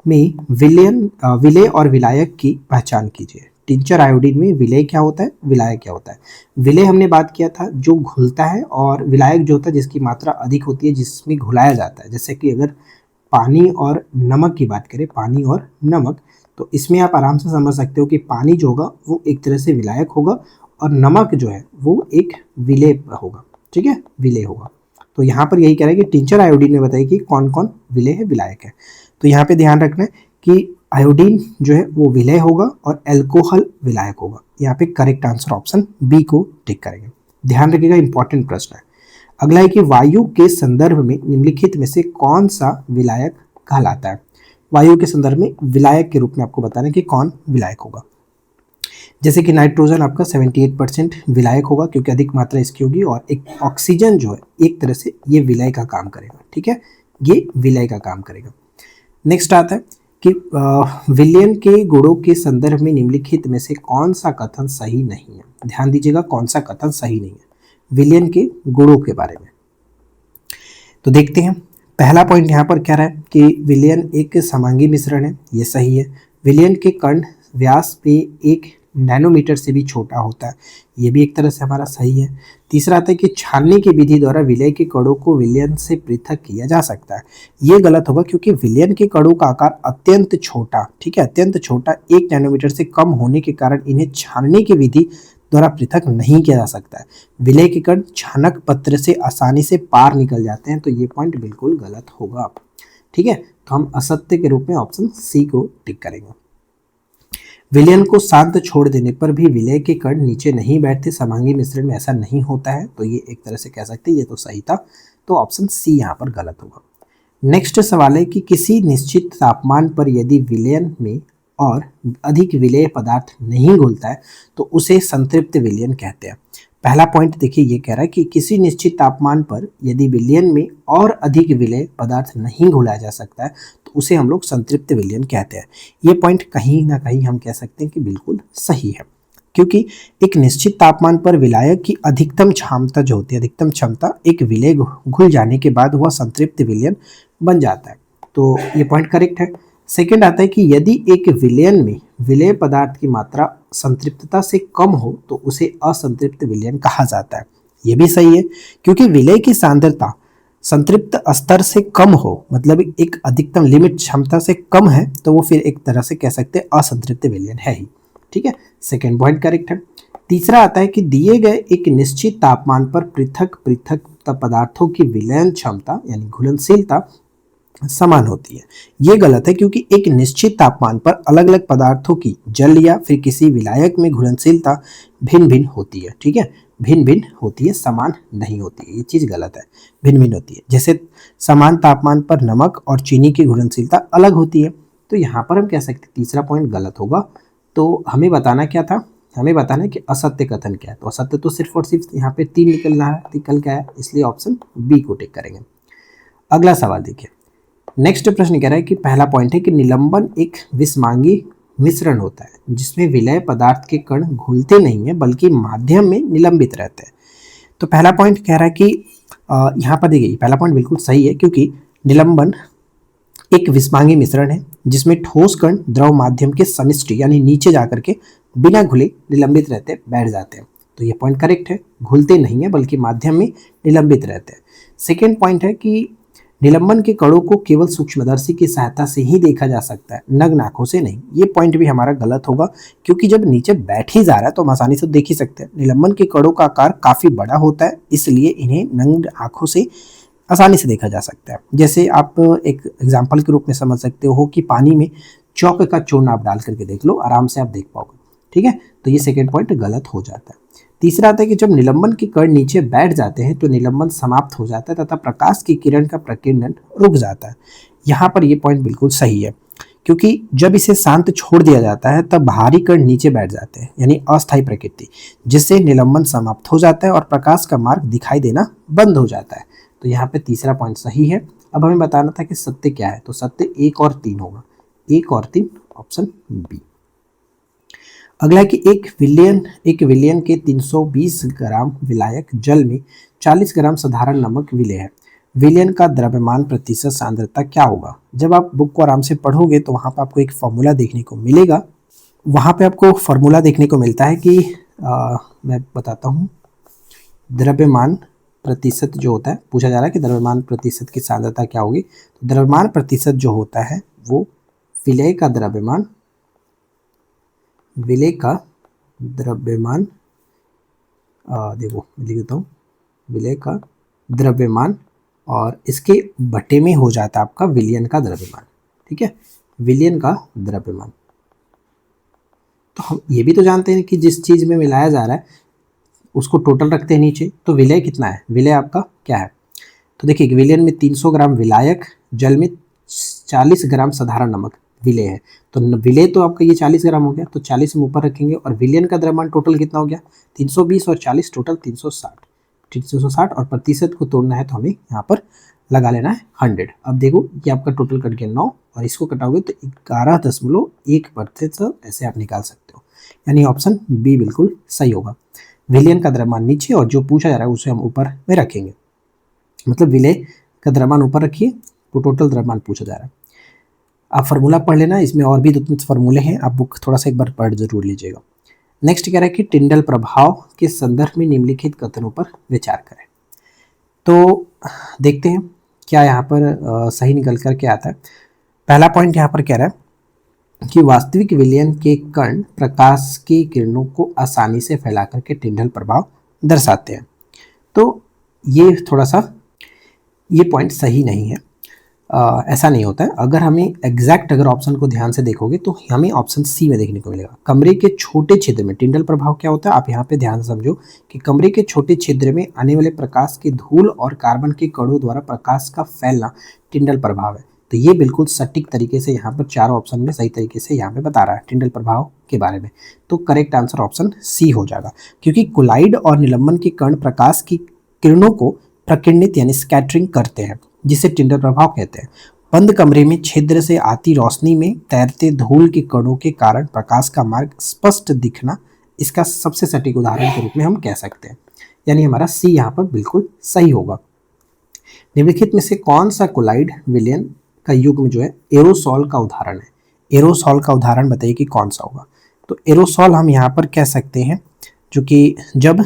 में विलेय और विलायक की पहचान कीजिए। टिंचर आयोडीन में विलेय क्या होता है, विलायक क्या होता है। विलेय हमने बात किया था जो घुलता है, और विलायक जो होता है जिसकी मात्रा अधिक होती है, जिसमें घुलाया जाता है। जैसे कि अगर पानी और नमक की बात करें, पानी और नमक, तो इसमें आप आराम से समझ सकते हो कि पानी जो होगा वो एक तरह से विलायक होगा, और नमक जो है वो एक विलेय होगा, ठीक है, विलेय होगा। तो यहाँ पर यही कह रहा है कि टिंचर आयोडीन में बताइए कि कौन कौन विलेय है, विलायक है। तो यहाँ पे ध्यान रखना है कि आयोडीन जो है वो विलेय होगा और एल्कोहल विलायक होगा। यहाँ पे करेक्ट आंसर ऑप्शन बी को टिक करेंगे। ध्यान रखिएगा, इंपॉर्टेंट प्रश्न है। अगला है कि वायु के संदर्भ में निम्नलिखित में से कौन सा विलायक कहलाता है। वायु के संदर्भ में विलायक के रूप में आपको बताना है कि कौन विलायक होगा। जैसे कि नाइट्रोजन आपका 78% विलायक होगा, क्योंकि अधिक मात्रा इसकी होगी, और एक ऑक्सीजन जो है एक तरह से ये विलय का काम करेगा, ठीक है, ये विलय का काम करेगा। नेक्स्ट आता है कि विलयन के गुणों के संदर्भ में निम्नलिखित में से कौन सा कथन सही नहीं है। ध्यान दीजिएगा, कौन सा कथन सही नहीं है विलयन के गुणों के बारे में। तो देखते हैं, पहला पॉइंट यहाँ पर क्या रहा है कि विलयन एक समांगी मिश्रण है, ये सही है। विलयन के कण व्यास पे 1 नैनोमीटर से भी छोटा होता है, ये भी एक तरह से हमारा सही है। तीसरा आता है कि छानने की विधि द्वारा विलय के कणों को विलयन से पृथक किया जा सकता है, ये गलत होगा, क्योंकि विलयन के कणों का आकार अत्यंत छोटा, ठीक है, अत्यंत छोटा 1 नैनोमीटर से कम होने के कारण इन्हें छानने की विधि द्वारा पृथक नहीं किया जा सकता है। विलय के कण छानक पत्र से आसानी से पार निकल जाते हैं, तो ये पॉइंट बिल्कुल गलत होगा, ठीक है। तो हम असत्य के रूप में ऑप्शन सी को टिक करेंगे। विलयन को शांत छोड़ देने पर भी विलय के कण नीचे नहीं बैठते, समांगी मिश्रण में ऐसा नहीं होता है, तो ये एक तरह से कह सकते हैं ये तो सही था, तो ऑप्शन सी यहाँ पर गलत होगा। नेक्स्ट सवाल है कि किसी निश्चित तापमान पर यदि विलयन में और अधिक विलेय पदार्थ नहीं घुलता है तो उसे संतृप्त विलयन कहते हैं। पहला पॉइंट देखिए, ये कह रहा है कि किसी निश्चित तापमान पर यदि विलयन में और अधिक विलेय पदार्थ नहीं घुलाया जा सकता है तो उसे हम लोग संतृप्त विलयन कहते हैं। ये पॉइंट कहीं ना कहीं हम कह सकते हैं कि बिल्कुल सही है, क्योंकि एक निश्चित तापमान पर विलायक की अधिकतम क्षमता जो होती है, अधिकतम क्षमता एक विलेय घुल जाने के बाद वह संतृप्त विलयन बन जाता है, तो ये पॉइंट करेक्ट है। सेकंड आता है कि यदि एक विलयन में विलेय पदार्थ की मात्रा संतृप्तता से कम हो तो उसे असंतृप्त विलयन कहा जाता है, ये भी सही है, क्योंकि विलेय की सांद्रता संतृप्त स्तर से कम हो, मतलब एक अधिकतम लिमिट क्षमता से कम है, तो वो फिर एक तरह से कह सकते हैं असंतृप्त विलयन है ही, ठीक है। सेकेंड पॉइंट करेक्ट है। तीसरा आता है कि दिए गए एक निश्चित तापमान पर पृथक पृथक पदार्थों की विलयन क्षमता यानी घुलनशीलता समान होती है, ये गलत है, क्योंकि एक निश्चित तापमान पर अलग अलग पदार्थों की जल या फिर किसी विलायक में घुलनशीलता भिन्न भिन्न होती है, ठीक है, भिन्न भिन्न होती है, समान नहीं होती है, ये चीज़ गलत है, भिन्न भिन्न होती है। जैसे समान तापमान पर नमक और चीनी की घुलनशीलता अलग होती है, तो यहाँ पर हम कह सकते हैं तीसरा पॉइंट गलत होगा। तो हमें बताना क्या था, हमें बताना है कि असत्य कथन क्या है, तो असत्य तो सिर्फ और सिर्फ यहाँ पे 3 निकल गया है, इसलिए ऑप्शन बी को टिक करेंगे। अगला सवाल देखिए, नेक्स्ट प्रश्न कह रहा है कि पहला पॉइंट है कि निलंबन एक विषमांगी मिश्रण होता है जिसमें विलय पदार्थ के कण घुलते नहीं है बल्कि माध्यम में निलंबित रहते हैं। तो पहला पॉइंट कह रहा है कि यहाँ पर देखिए पहला पॉइंट बिल्कुल सही है, क्योंकि निलंबन एक विषमांगी मिश्रण है जिसमें ठोस कण द्रव माध्यम के समिष्टि यानी नीचे जाकर के बिना घुले निलंबित रहते बैठ जाते हैं, तो ये पॉइंट करेक्ट है, घुलते नहीं है बल्कि माध्यम में निलंबित रहते हैं। सेकेंड पॉइंट है कि निलंबन के कणों को केवल सूक्ष्मदर्शी की सहायता से ही देखा जा सकता है, नग्न आंखों से नहीं। ये पॉइंट भी हमारा गलत होगा, क्योंकि जब नीचे बैठ ही जा रहा है तो हम आसानी से देख ही सकते हैं। निलंबन के कणों का आकार काफी बड़ा होता है, इसलिए इन्हें नग्न आंखों से आसानी से देखा जा सकता है। जैसे आप एक एग्जाम्पल के रूप में समझ सकते हो कि पानी में चौक का चूर्ण आप डाल करके देख लो, आराम से आप देख पाओगे। ठीक है, तो ये सेकेंड पॉइंट गलत हो जाता है। तीसरा आता है कि जब निलंबन के कण नीचे बैठ जाते हैं तो निलंबन समाप्त हो जाता है तथा प्रकाश की किरण का प्रकीर्णन रुक जाता है। यहाँ पर ये पॉइंट बिल्कुल सही है, क्योंकि जब इसे शांत छोड़ दिया जाता है तब बाहरी कण नीचे बैठ जाते हैं, यानी अस्थायी प्रकृति, जिससे निलंबन समाप्त हो जाता है और प्रकाश का मार्ग दिखाई देना बंद हो जाता है। तो यहाँ पे तीसरा पॉइंट सही है। अब हमें बताना था कि सत्य क्या है, तो सत्य 1 और 3 होगा, 1 और 3, ऑप्शन बी। अगला है कि एक विलियन के 320 ग्राम विलायक जल में 40 ग्राम साधारण नमक विलेय है। विलियन का द्रव्यमान प्रतिशत सांद्रता क्या होगा? जब आप बुक को आराम से पढ़ोगे तो वहाँ पर आपको एक फॉर्मूला देखने को मिलेगा। वहाँ पे आपको फॉर्मूला देखने को मिलता है कि मैं बताता हूँ, द्रव्यमान प्रतिशत जो होता है, पूछा जा रहा है कि द्रव्यमान प्रतिशत की सांद्रता क्या होगी। तो द्रव्यमान प्रतिशत जो होता है वो विलेय का द्रव्यमान देखो लिख देता हूँ, विलेय का द्रव्यमान और इसके बटे में हो जाता है आपका विलियन का द्रव्यमान। ठीक है, विलियन का द्रव्यमान। तो हम ये भी तो जानते हैं कि जिस चीज में मिलाया जा रहा है उसको टोटल रखते हैं नीचे, तो विलेय कितना है, विलेय आपका क्या है? तो देखिए विलियन में 300 ग्राम विलायक जल में 40 ग्राम साधारण नमक विलेय है। तो विलेय तो आपका ये 40 ग्राम हो गया, तो 40 हम ऊपर रखेंगे, और विलियन का द्रव्यमान टोटल कितना हो गया, 320 और 40 टोटल 360 और प्रतिशत को तोड़ना है तो हमें यहाँ पर लगा लेना है 100। अब देखो ये आपका टोटल कट गया 9 और इसको कटाओगे तो 11.1% ऐसे आप निकाल सकते हो, यानी ऑप्शन बी बिल्कुल सही होगा। विलियन का द्रव्यमान नीचे और जो पूछा जा रहा है उसे हम ऊपर में रखेंगे, मतलब विलेय का द्रव्यमान ऊपर रखिए तो टोटल द्रव्यमान पूछा जा रहा है। आप फार्मूला पढ़ लेना, इसमें और भी 2-3 फार्मूले हैं, आप बुक थोड़ा सा एक बार पढ़ जरूर लीजिएगा। नेक्स्ट कह रहा है कि टिंडल प्रभाव के संदर्भ में निम्नलिखित कथनों पर विचार करें। तो देखते हैं क्या यहाँ पर सही निकल कर के आता है। पहला पॉइंट यहाँ पर कह रहा है कि वास्तविक विलयन के कण प्रकाश की किरणों को आसानी से फैला करके टिंडल प्रभाव दर्शाते हैं। तो ये थोड़ा सा ये पॉइंट सही नहीं है, ऐसा नहीं होता है। अगर हमें एग्जैक्ट अगर ऑप्शन को ध्यान से देखोगे तो हमें ऑप्शन सी में देखने को मिलेगा। कमरे के छोटे छिद्र में टिंडल प्रभाव क्या होता है, आप यहाँ पे ध्यान समझो कि कमरे के छोटे छिद्र में आने वाले प्रकाश की धूल और कार्बन के कणों द्वारा प्रकाश का फैलना टिंडल प्रभाव है। तो ये बिल्कुल सटीक तरीके से यहाँ पर चारों ऑप्शन में सही तरीके से यहाँ पे बता रहा है टिंडल प्रभाव के बारे में। तो करेक्ट आंसर ऑप्शन सी हो जाएगा, क्योंकि कोलाइड और निलंबन के कण प्रकाश की किरणों को प्रकीर्णित यानी स्कैटरिंग करते हैं, जिसे टिंडल प्रभाव कहते हैं। बंद कमरे में छिद्र से आती रोशनी में तैरते धूल के कणों के कारण प्रकाश का मार्ग स्पष्ट दिखना इसका सबसे सटीक उदाहरण के रूप में हम कह सकते हैं, यानी हमारा सी यहाँ पर बिल्कुल सही होगा। निम्नलिखित में से कौन सा कोलाइड विलयन का युग्म जो है एरोसॉल का उदाहरण है? एरोसॉल का उदाहरण बताइए कि कौन सा होगा। तो एरोसॉल हम यहाँ पर कह सकते हैं जो कि जब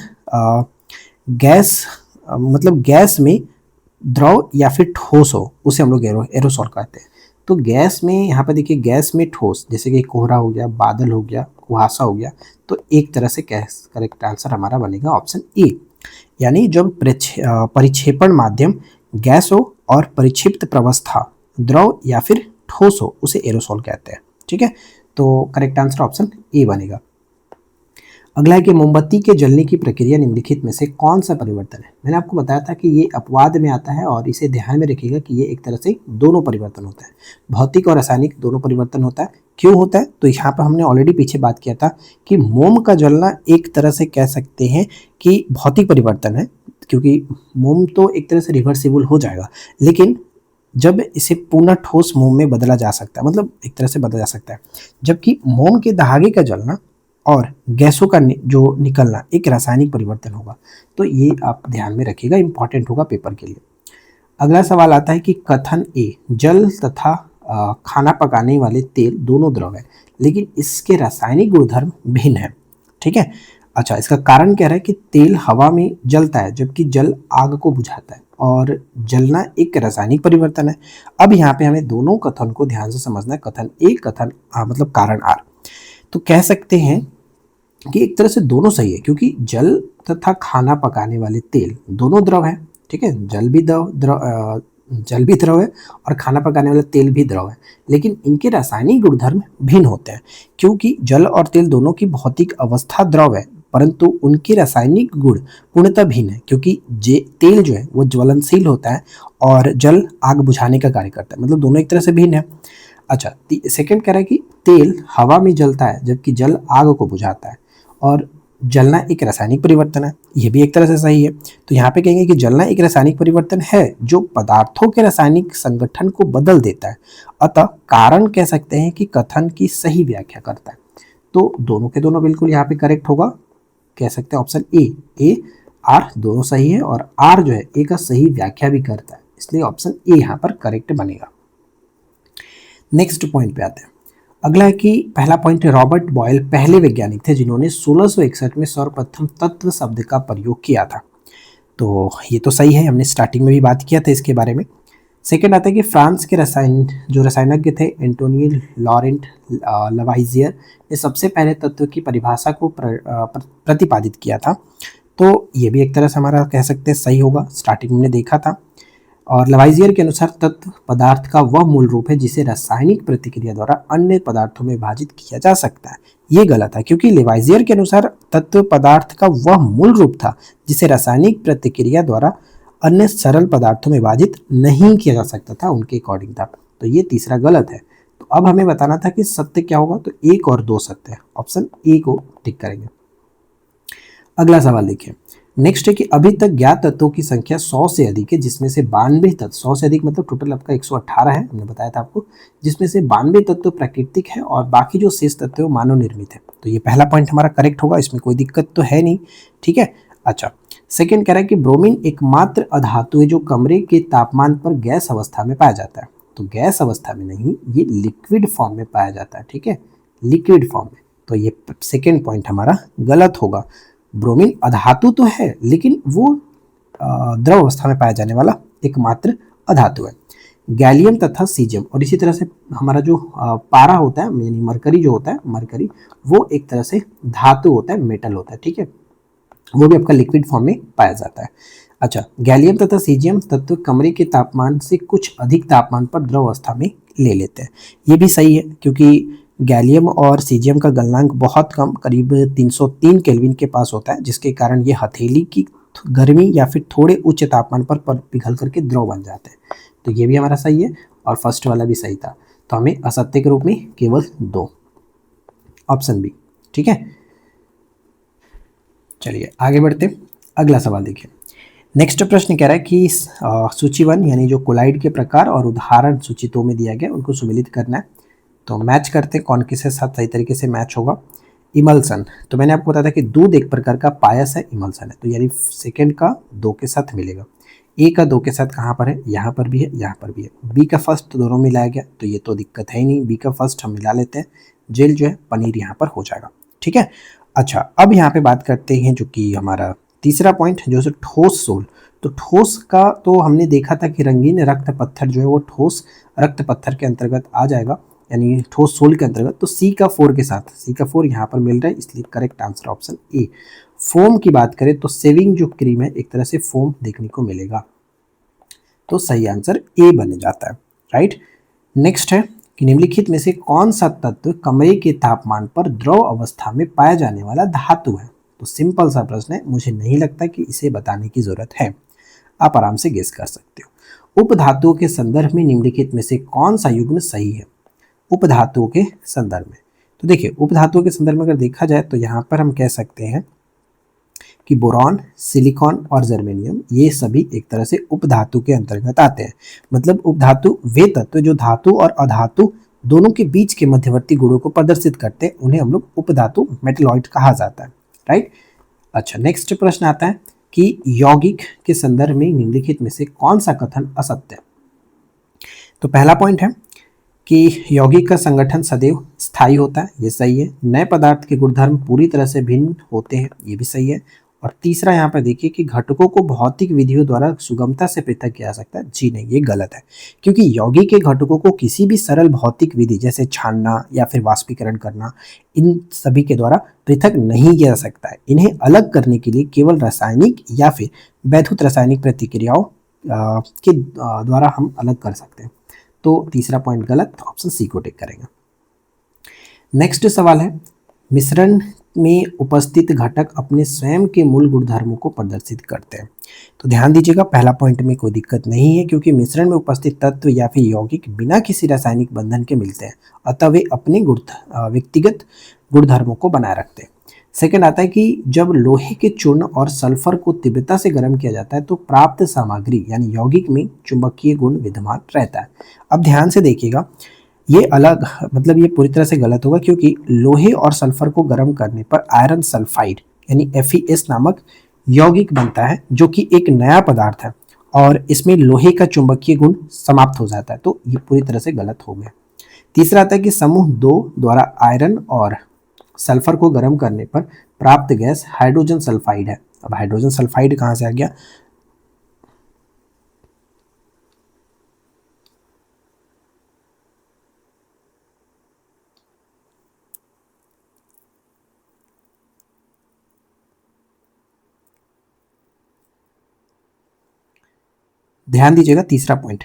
गैस मतलब गैस में द्रव या फिर ठोस हो उसे हम लोग एरोसॉल कहते हैं। तो गैस में यहाँ पर देखिए गैस में ठोस जैसे कि कोहरा हो गया, बादल हो गया, कुहासा हो गया, तो एक तरह से करेक्ट आंसर हमारा बनेगा ऑप्शन ए, यानी जब परिक्षेपण माध्यम गैस हो और परिक्षिप्त प्रवस्था द्रव या फिर ठोस हो उसे एरोसॉल कहते हैं। ठीक है, तो करेक्ट आंसर ऑप्शन ए बनेगा। अगला है कि मोमबत्ती के जलने की प्रक्रिया निम्नलिखित में से कौन सा परिवर्तन है? मैंने आपको बताया था कि ये अपवाद में आता है और इसे ध्यान में रखिएगा कि ये एक तरह से दोनों परिवर्तन होता है, भौतिक और रासायनिक दोनों परिवर्तन होता है। क्यों होता है? तो यहाँ पर हमने ऑलरेडी पीछे बात किया था कि मोम का जलना एक तरह से कह सकते हैं कि भौतिक परिवर्तन है, क्योंकि मोम तो एक तरह से रिवर्सिबल हो जाएगा, लेकिन जब इसे पूर्ण ठोस मोम में बदला जा सकता है, मतलब एक तरह से बदला जा सकता है, जबकि मोम के धागे का जलना और गैसों का जो निकलना एक रासायनिक परिवर्तन होगा। तो ये आप ध्यान में रखिएगा, इंपॉर्टेंट होगा पेपर के लिए। अगला सवाल आता है कि कथन ए, जल तथा खाना पकाने वाले तेल दोनों द्रव है लेकिन इसके रासायनिक गुणधर्म भिन्न है। ठीक है, अच्छा इसका कारण कह रहा है कि तेल हवा में जलता है जबकि जल आग को बुझाता है। और जलना एक रासायनिक परिवर्तन है। अब यहाँ पे हमें दोनों कथन को ध्यान से समझना है, कथन ए, कथन मतलब कारण आर। तो कह सकते हैं कि एक तरह से दोनों सही है, क्योंकि जल तथा खाना पकाने वाले तेल दोनों द्रव है। ठीक है, जल भी द्रव है और खाना पकाने वाला तेल भी द्रव है, लेकिन इनके रासायनिक गुणधर्म भिन्न होते हैं। क्योंकि जल और तेल दोनों की भौतिक अवस्था द्रव है, परंतु उनके रासायनिक गुण पूर्णतः भिन्न है। क्योंकि तेल जो है वो ज्वलनशील होता है और जल आग बुझाने का कार्य करता है, मतलब दोनों एक तरह से भिन्न है। अच्छा, सेकंड कह रहा है कि तेल हवा में जलता है जबकि जल आग को बुझाता है, और जलना एक रासायनिक परिवर्तन है, यह भी एक तरह से सही है। तो यहाँ पे कहेंगे कि जलना एक रासायनिक परिवर्तन है जो पदार्थों के रासायनिक संगठन को बदल देता है। अतः कारण कह सकते हैं कि कथन की सही व्याख्या करता है। तो दोनों के दोनों बिल्कुल यहाँ पे करेक्ट होगा, कह सकते हैं ऑप्शन ए आर दोनों सही है, और आर जो है ए का सही व्याख्या भी करता है, इसलिए ऑप्शन ए यहाँ पर करेक्ट बनेगा। नेक्स्ट पॉइंट पे आते हैं। अगला है कि पहला पॉइंट, रॉबर्ट बॉयल पहले वैज्ञानिक थे जिन्होंने 1661 में सर्वप्रथम तत्व शब्द का प्रयोग किया था। तो ये तो सही है, हमने स्टार्टिंग में भी बात किया था इसके बारे में। सेकंड आता है कि फ्रांस के रसायनज्ञ थे एंटोनी लॉरेंट लवाइजियर ने सबसे पहले तत्व की परिभाषा को प्रतिपादित किया था। तो ये भी एक तरह से हमारा कह सकते हैं सही होगा, स्टार्टिंग में देखा था। और लवाइजियर के अनुसार तत्व पदार्थ का वह मूल रूप है जिसे रासायनिक प्रतिक्रिया द्वारा अन्य पदार्थों में विभाजित किया जा सकता है। ये गलत है, क्योंकि लवाइजियर के अनुसार तत्व पदार्थ का वह मूल रूप था जिसे रासायनिक प्रतिक्रिया द्वारा अन्य सरल पदार्थों में विभाजित नहीं किया जा सकता था, उनके अकॉर्डिंग था। तो ये तीसरा गलत है। तो अब हमें बताना था कि सत्य क्या होगा, तो 1 और 2 सत्य है, ऑप्शन ए को टिक करेंगे। अगला सवाल देखिए। नेक्स्ट है कि अभी तक ज्ञात तत्वों की संख्या 100 से अधिक है, जिसमें से 92 तत्व, 100 से अधिक मतलब टोटल आपका 118 है, हमने बताया था आपको, जिसमें से 92 तत्व प्राकृतिक है और बाकी जो शेष तत्व है वो मानव निर्मित है। तो ये पहला पॉइंट हमारा करेक्ट होगा, इसमें कोई दिक्कत तो है नहीं। ठीक है। अच्छा, सेकेंड कह रहा है कि ब्रोमीन एकमात्र अधातु है जो कमरे के तापमान पर गैस अवस्था में पाया जाता है। तो गैस अवस्था में नहीं, ये लिक्विड फॉर्म में पाया जाता है। ठीक है, लिक्विड फॉर्म में। तो ये सेकेंड पॉइंट हमारा गलत होगा। ब्रोमीन अधातु तो है, लेकिन वो द्रव अवस्था में पाया जाने वाला एकमात्र अधातु है। गैलियम तथा सीजियम, और इसी तरह से हमारा जो पारा होता है, यानी मरकरी जो होता है, मरकरी वो एक तरह से धातु होता है, मेटल होता है। ठीक है, वो भी आपका लिक्विड फॉर्म में पाया जाता है। अच्छा, गैलियम तथा सीजियम तत्व कमरे के तापमान से कुछ अधिक तापमान पर द्रव अवस्था में ले लेते हैं। ये भी सही है, क्योंकि गैलियम और सीजियम का गलनांक बहुत कम, करीब 303 केल्विन के पास होता है, जिसके कारण ये हथेली की गर्मी या फिर थोड़े उच्च तापमान पर पिघल करके द्रव बन जाते हैं। तो ये भी हमारा सही है, और फर्स्ट वाला भी सही था। तो हमें असत्य के रूप में केवल 2, ऑप्शन बी। ठीक है, चलिए आगे बढ़ते। अगला सवाल देखिए। नेक्स्ट प्रश्न कह रहा है कि सूची 1 यानी जो कोलाइड के प्रकार और उदाहरण सूची 2 में दिया गया उनको सम्मिलित करना है। तो मैच करते हैं कौन किसके साथ सही तरीके से मैच होगा। इमल्सन, तो मैंने आपको बताया था कि दूध एक प्रकार का पायस है, इमल्सन है, तो यानी सेकंड का 2 के साथ मिलेगा। ए का 2 के साथ कहाँ पर है, यहाँ पर भी है, यहाँ पर भी है। बी का फर्स्ट तो दोनों मिलाया गया, तो ये तो दिक्कत है ही नहीं, बी का फर्स्ट हम मिला लेते हैं। जेल जो है पनीर यहाँ पर हो जाएगा। ठीक है। अच्छा, अब यहाँ पे बात करते हैं जो कि हमारा तीसरा पॉइंट जो है ठोस सोल। तो ठोस का तो हमने देखा था कि रंगीन रक्त पत्थर जो है वो ठोस रक्त पत्थर के अंतर्गत आ जाएगा, यानी ठोस सोल के अंतर्गत। तो सी का 4 के साथ, सी का 4 यहाँ पर मिल रहा है, इसलिए correct answer option A. Foam की बात करें तो सेविंग जो क्रीम है एक तरह से फोम देखने को मिलेगा, तो सही आंसर ए बन जाता है। राइट। नेक्स्ट है कि निम्नलिखित में से कौन सा तत्व कमरे के तापमान पर द्रव अवस्था में पाया जाने वाला धातु है। तो सिंपल सा प्रश्न है, मुझे नहीं लगता कि इसे बताने की जरूरत है, आप आराम से गेस कर सकते हो। उपधातुओं के संदर्भ में निम्नलिखित में से कौन सा युग्म सही है। उपधातुओं के संदर्भ में, तो देखिए उपधातुओं के संदर्भ में अगर देखा जाए तो यहाँ पर हम कह सकते हैं कि बोरॉन, सिलिकॉन और जर्मेनियम ये सभी एक तरह से उपधातु के अंतर्गत आते हैं। मतलब उपधातु वे तत्व जो धातु और अधातु दोनों के बीच के मध्यवर्ती गुणों को प्रदर्शित करते हैं, उन्हें हम लोग उपधातु मेटलॉइड कहा जाता है। राइट। अच्छा, नेक्स्ट प्रश्न आता है कि यौगिक के संदर्भ में निम्नलिखित में से कौन सा कथन असत्य है। तो पहला पॉइंट है कि यौगिक का संगठन सदैव स्थायी होता है, ये सही है। नए पदार्थ के गुणधर्म पूरी तरह से भिन्न होते हैं, ये भी सही है। और तीसरा यहाँ पर देखिए कि घटकों को भौतिक विधियों द्वारा सुगमता से पृथक किया जा सकता है। जी नहीं, ये गलत है, क्योंकि यौगिक के घटकों को किसी भी सरल भौतिक विधि जैसे छानना या फिर वाष्पीकरण करना, इन सभी के द्वारा पृथक नहीं किया जा सकता है। इन्हें अलग करने के लिए केवल रासायनिक या फिर वैद्युत रासायनिक प्रतिक्रियाओं के द्वारा हम अलग कर सकते हैं। तो तीसरा पॉइंट गलत, ऑप्शन सी को टिक करेंगे। नेक्स्ट सवाल है, मिश्रण में उपस्थित घटक अपने स्वयं के मूल गुणधर्मों को प्रदर्शित करते हैं। तो ध्यान दीजिएगा, पहला पॉइंट में कोई दिक्कत नहीं है, क्योंकि मिश्रण में उपस्थित तत्व या फिर यौगिक बिना किसी रासायनिक बंधन के मिलते हैं, अतः वे अपने व्यक्तिगत गुणधर्मों को बनाए रखते हैं। सेकंड आता है कि जब लोहे के चूर्ण और सल्फर को तीव्रता से गर्म किया जाता है तो प्राप्त सामग्री यानी यौगिक में चुंबकीय गुण विद्यमान रहता है। अब ध्यान से देखिएगा, ये अलग मतलब ये पूरी तरह से गलत होगा, क्योंकि लोहे और सल्फर को गर्म करने पर आयरन सल्फाइड यानी FeS नामक यौगिक बनता है, जो कि एक नया पदार्थ है और इसमें लोहे का चुंबकीय गुण समाप्त हो जाता है। तो ये पूरी तरह से गलत हो गया। तीसरा आता है कि समूह 2 द्वारा आयरन और सल्फर को गर्म करने पर प्राप्त गैस हाइड्रोजन सल्फाइड है। अब हाइड्रोजन सल्फाइड कहाँ से आ गया? ध्यान दीजिएगा, तीसरा पॉइंट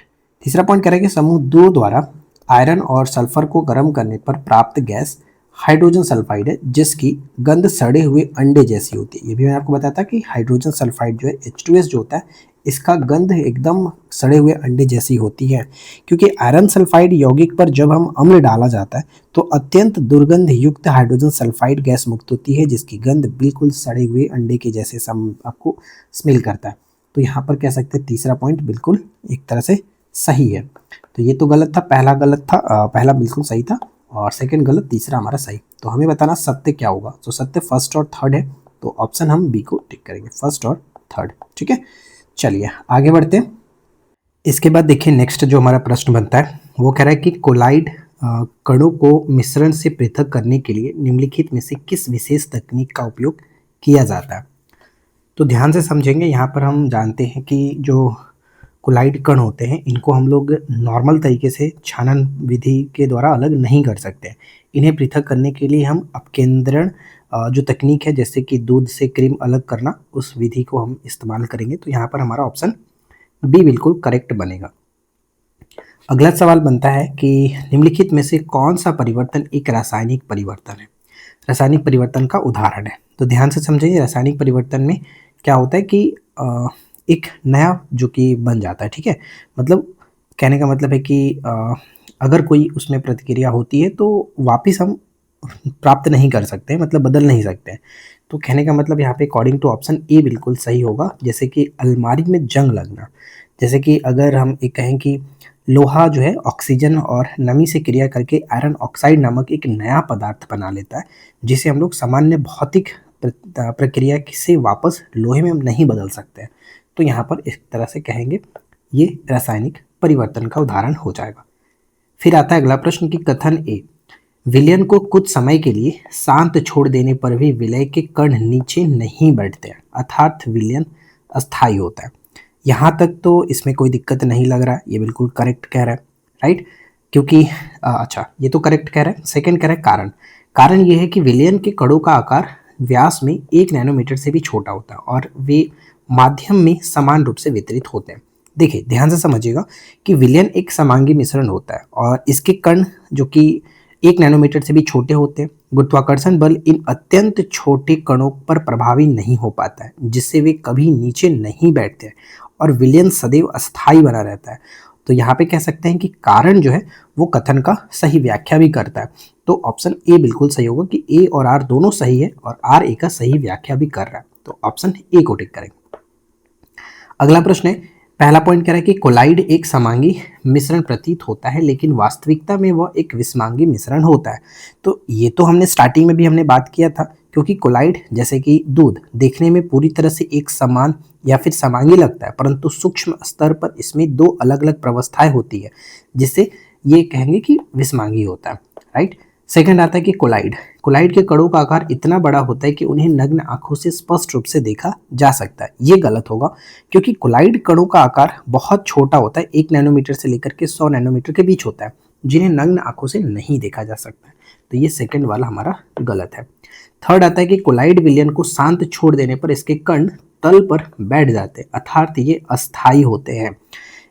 कह रहा है कि समूह 2 द्वारा आयरन और सल्फर को गर्म करने पर प्राप्त गैस हाइड्रोजन सल्फाइड है, जिसकी गंध सड़े हुए अंडे जैसी होती है। ये भी मैंने आपको बताया था कि हाइड्रोजन सल्फाइड जो है H2S जो होता है, इसका गंध एकदम सड़े हुए अंडे जैसी होती है, क्योंकि आयरन सल्फाइड यौगिक पर जब हम अम्ल डाला जाता है तो अत्यंत दुर्गंध युक्त हाइड्रोजन सल्फाइड गैस मुक्त होती है, जिसकी गंध बिल्कुल सड़े हुए अंडे के जैसे आपको स्मेल करता है। तो यहाँ पर कह सकते हैं तीसरा पॉइंट बिल्कुल एक तरह से सही है। तो ये तो गलत था, पहला गलत था, पहला बिल्कुल सही था और सेकंड गलत, तीसरा हमारा सही। तो हमें बताना सत्य क्या होगा। तो सत्य फर्स्ट और थर्ड है, तो ऑप्शन हम बी को टिक करेंगे, फर्स्ट और थर्ड। ठीक है, चलिए आगे बढ़ते हैं। इसके बाद देखिए नेक्स्ट जो हमारा प्रश्न बनता है वो कह रहा है कि कोलाइड कणों को मिश्रण से पृथक करने के लिए निम्नलिखित में से किस विशेष तकनीक का उपयोग किया जाता है। तो ध्यान से समझेंगे, यहाँ पर हम जानते हैं कि जो कोलाइड कण होते हैं इनको हम लोग नॉर्मल तरीके से छानन विधि के द्वारा अलग नहीं कर सकते। इन्हें पृथक करने के लिए हम अपकेंद्रण जो तकनीक है, जैसे कि दूध से क्रीम अलग करना, उस विधि को हम इस्तेमाल करेंगे। तो यहाँ पर हमारा ऑप्शन बी बिल्कुल करेक्ट बनेगा। अगला सवाल बनता है कि निम्नलिखित में से कौन सा परिवर्तन एक रासायनिक परिवर्तन है। रासायनिक परिवर्तन का उदाहरण है। तो ध्यान से समझिए, रासायनिक परिवर्तन में क्या होता है कि एक नया जो कि बन जाता है। ठीक है, मतलब कहने का मतलब है कि अगर कोई उसमें प्रतिक्रिया होती है तो वापस हम प्राप्त नहीं कर सकते, मतलब बदल नहीं सकते। तो कहने का मतलब यहाँ पे अकॉर्डिंग टू ऑप्शन ए बिल्कुल सही होगा। जैसे कि अलमारी में जंग लगना, जैसे कि अगर हम एक कहें कि लोहा जो है ऑक्सीजन और नमी से क्रिया करके आयरन ऑक्साइड नामक एक नया पदार्थ बना लेता है, जिसे हम लोग सामान्य भौतिक प्रक्रिया से वापस लोहे में हम नहीं बदल सकते। तो यहाँ पर इस तरह से कहेंगे ये रासायनिक परिवर्तन का उदाहरण हो जाएगा। फिर आता है अगला प्रश्न कि कथन ए, विलयन को कुछ समय के लिए शांत छोड़ देने पर भी विलय के कण नीचे नहीं बैठते हैं, अर्थात विलयन अस्थायी होता है। यहाँ तक तो इसमें कोई दिक्कत नहीं लग रहा है, ये बिल्कुल करेक्ट कह रहा है, राइट। क्योंकि अच्छा ये तो करेक्ट कह रहा है। सेकंड कह रहा है कारण ये है कि विलयन के कणों का आकार व्यास में 1 नैनोमीटर से भी छोटा होता है और वे माध्यम में समान रूप से वितरित होते हैं। देखिए ध्यान से समझिएगा कि विलयन एक समांगी मिश्रण होता है और इसके कण जो कि 1 नैनोमीटर से भी छोटे होते हैं। गुरुत्वाकर्षण बल इन अत्यंत छोटे कणों पर प्रभावी नहीं हो पाता है, जिससे वे कभी नीचे नहीं बैठते हैं और विलयन सदैव अस्थायी बना रहता है। तो यहाँ पे कह सकते हैं कि कारण जो है वो कथन का सही व्याख्या भी करता है। तो ऑप्शन ए बिल्कुल सही होगा कि ए और आर दोनों सही है और आर ए का सही व्याख्या भी कर रहा है। तो ऑप्शन ए को टिक करेंगे। अगला प्रश्न है, पहला पॉइंट कह रहा है कि कोलाइड एक समांगी मिश्रण प्रतीत होता है, लेकिन वास्तविकता में वह एक विषमांगी मिश्रण होता है। तो ये तो हमने स्टार्टिंग में भी हमने बात किया था, क्योंकि कोलाइड जैसे कि दूध देखने में पूरी तरह से एक समान या फिर समांगी लगता है, परंतु सूक्ष्म स्तर पर इसमें 2 अलग अलग प्रवस्थाएं होती है, जिससे ये कहेंगे कि विषमांगी होता है, राइट। सेकंड आता है कि कोलाइड। कोलाइड के कणों का आकार इतना बड़ा होता है कि उन्हें नग्न आंखों से स्पष्ट रूप से देखा जा सकता है। ये गलत होगा, क्योंकि कोलाइड कणों का आकार बहुत छोटा होता है, 1 नैनोमीटर से लेकर के 100 नैनोमीटर के बीच होता है, जिन्हें नग्न आंखों से नहीं देखा जा सकता है। तो ये सेकंड वाला हमारा गलत है। थर्ड आता है कि कोलाइड विलयन को शांत छोड़ देने पर इसके कण तल पर बैठ जाते हैं, अर्थात ये अस्थायी होते हैं।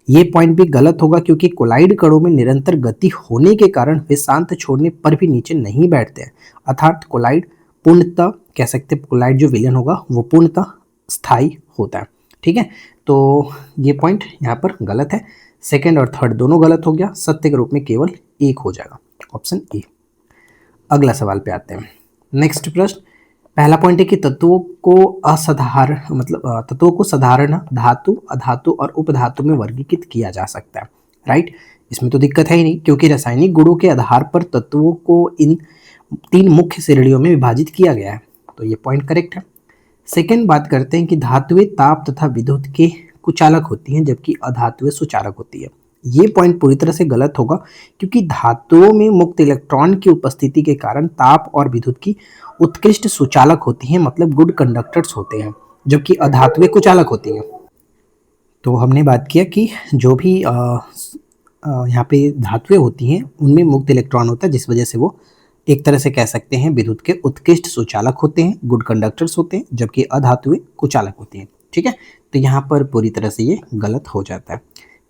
ये पॉइंट भी गलत होगा, क्योंकि कोलाइड कणों में निरंतर गति होने के कारण वे शांत छोड़ने पर भी नीचे नहीं बैठते हैं, अर्थात कोलाइड पूर्णतः कह सकते हैं कोलाइड जो विलयन होगा वो पूर्णतः स्थायी होता है। ठीक है, तो ये पॉइंट यहाँ पर गलत है। सेकंड और थर्ड दोनों गलत हो गया, सत्य के रूप में केवल एक हो जाएगा, ऑप्शन ए। अगला सवाल पे आते हैं। नेक्स्ट प्रश्न, पहला पॉइंट है कि तत्वों को असाधारण मतलब तत्वों को साधारण धातु, अधातु और उपधातु में वर्गीकृत किया जा सकता है। राइट, इसमें तो दिक्कत है ही नहीं, क्योंकि रासायनिक गुणों के आधार पर तत्वों को इन 3 मुख्य श्रेणियों में विभाजित किया गया है, तो ये पॉइंट करेक्ट है। सेकेंड बात करते हैं कि धातुएं ताप तथा विद्युत के कुचालक होती हैं, जबकि अधातुएं सुचालक होती है। ये पॉइंट पूरी तरह से गलत होगा, क्योंकि धातुओं में मुक्त इलेक्ट्रॉन की उपस्थिति के कारण ताप और विद्युत की उत्कृष्ट सुचालक होती हैं, मतलब गुड कंडक्टर्स होते हैं, जबकि अधातुएं कुचालक होती हैं। तो हमने बात किया कि जो भी यहाँ पे धातुएं होती हैं उनमें मुक्त इलेक्ट्रॉन होता है, जिस वजह से वो एक तरह से कह सकते हैं विद्युत के उत्कृष्ट सुचालक होते हैं, गुड कंडक्टर्स होते हैं, जबकि अधातुएं कुचालक होती हैं। ठीक है, तो यहाँ पर पूरी तरह से ये गलत हो जाता है।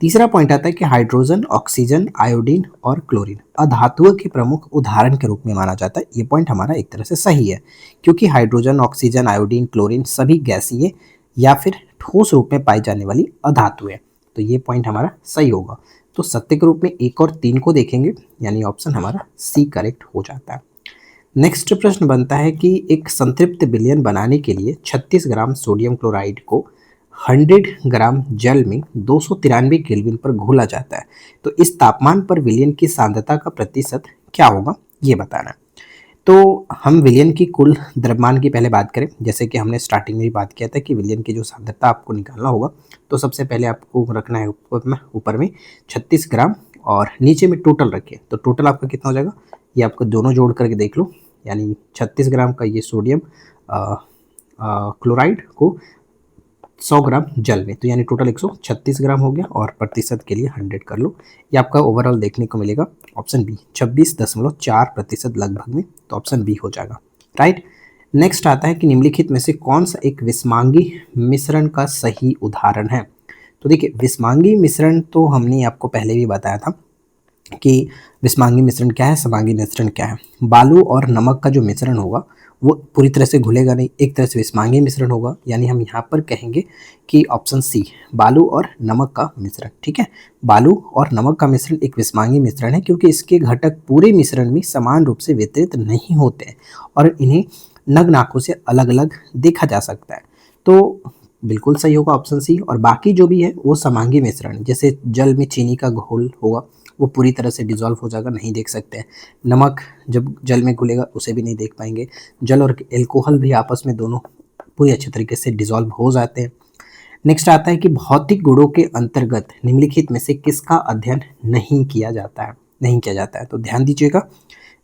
तीसरा पॉइंट आता है कि हाइड्रोजन, ऑक्सीजन, आयोडीन और क्लोरीन अधातुओं के प्रमुख उदाहरण के रूप में माना जाता है। ये पॉइंट हमारा एक तरह से सही है, क्योंकि हाइड्रोजन, ऑक्सीजन, आयोडीन, क्लोरीन सभी गैसीय या फिर ठोस रूप में पाई जाने वाली अधातुएं। तो ये पॉइंट हमारा सही होगा। तो सत्य के रूप में 1 और 3 को देखेंगे, यानी ऑप्शन हमारा सी करेक्ट हो जाता है। नेक्स्ट प्रश्न बनता है कि एक संतृप्त विलयन बनाने के लिए 36 ग्राम सोडियम क्लोराइड को 100 ग्राम जल में 293 केल्विन पर घोला जाता है, तो इस तापमान पर विलयन की सांद्रता का प्रतिशत क्या होगा, ये बताना है। तो हम विलयन की कुल द्रव्यमान की पहले बात करें, जैसे कि हमने स्टार्टिंग में ही बात किया था कि विलयन की जो सांद्रता आपको निकालना होगा, तो सबसे पहले आपको रखना है ऊपर में 36 ग्राम और नीचे में टोटल रखिए। तो टोटल आपका कितना हो जाएगा, ये आपको दोनों जोड़ करके देख लो, यानी 36 ग्राम का ये सोडियम क्लोराइड को 100 ग्राम जल में, तो यानी टोटल 136 ग्राम हो गया, और प्रतिशत के लिए 100 कर लो। ये आपका ओवरऑल देखने को मिलेगा ऑप्शन बी 26.4% लगभग में, तो ऑप्शन बी हो जाएगा। राइट, नेक्स्ट आता है कि निम्नलिखित में से कौन सा एक विषमांगी मिश्रण का सही उदाहरण है। तो देखिए, विषमांगी मिश्रण तो हमने आपको पहले भी बताया था कि विषमांगी मिश्रण क्या है, समांगी मिश्रण क्या है। बालू और नमक का जो मिश्रण होगा वो पूरी तरह से घुलेगा नहीं, एक तरह से विषमांगी मिश्रण होगा, यानी हम यहाँ पर कहेंगे कि ऑप्शन सी बालू और नमक का मिश्रण। ठीक है, बालू और नमक का मिश्रण एक विषमांगी मिश्रण है, क्योंकि इसके घटक पूरे मिश्रण में समान रूप से वितरित नहीं होते हैं और इन्हें नग्न आंखों से अलग अलग देखा जा सकता है। तो बिल्कुल सही होगा ऑप्शन सी। और बाकी जो भी है वो समांगी मिश्रण, जैसे जल में चीनी का घोल होगा वो पूरी तरह से डिजॉल्व हो जाएगा, नहीं देख सकते हैं। नमक जब जल में घुलेगा उसे भी नहीं देख पाएंगे। जल और एल्कोहल भी आपस में दोनों पूरी अच्छे तरीके से डिजॉल्व हो जाते हैं। नेक्स्ट आता है कि भौतिक गुणों के अंतर्गत निम्नलिखित में से किसका अध्ययन नहीं किया जाता है। तो ध्यान दीजिएगा,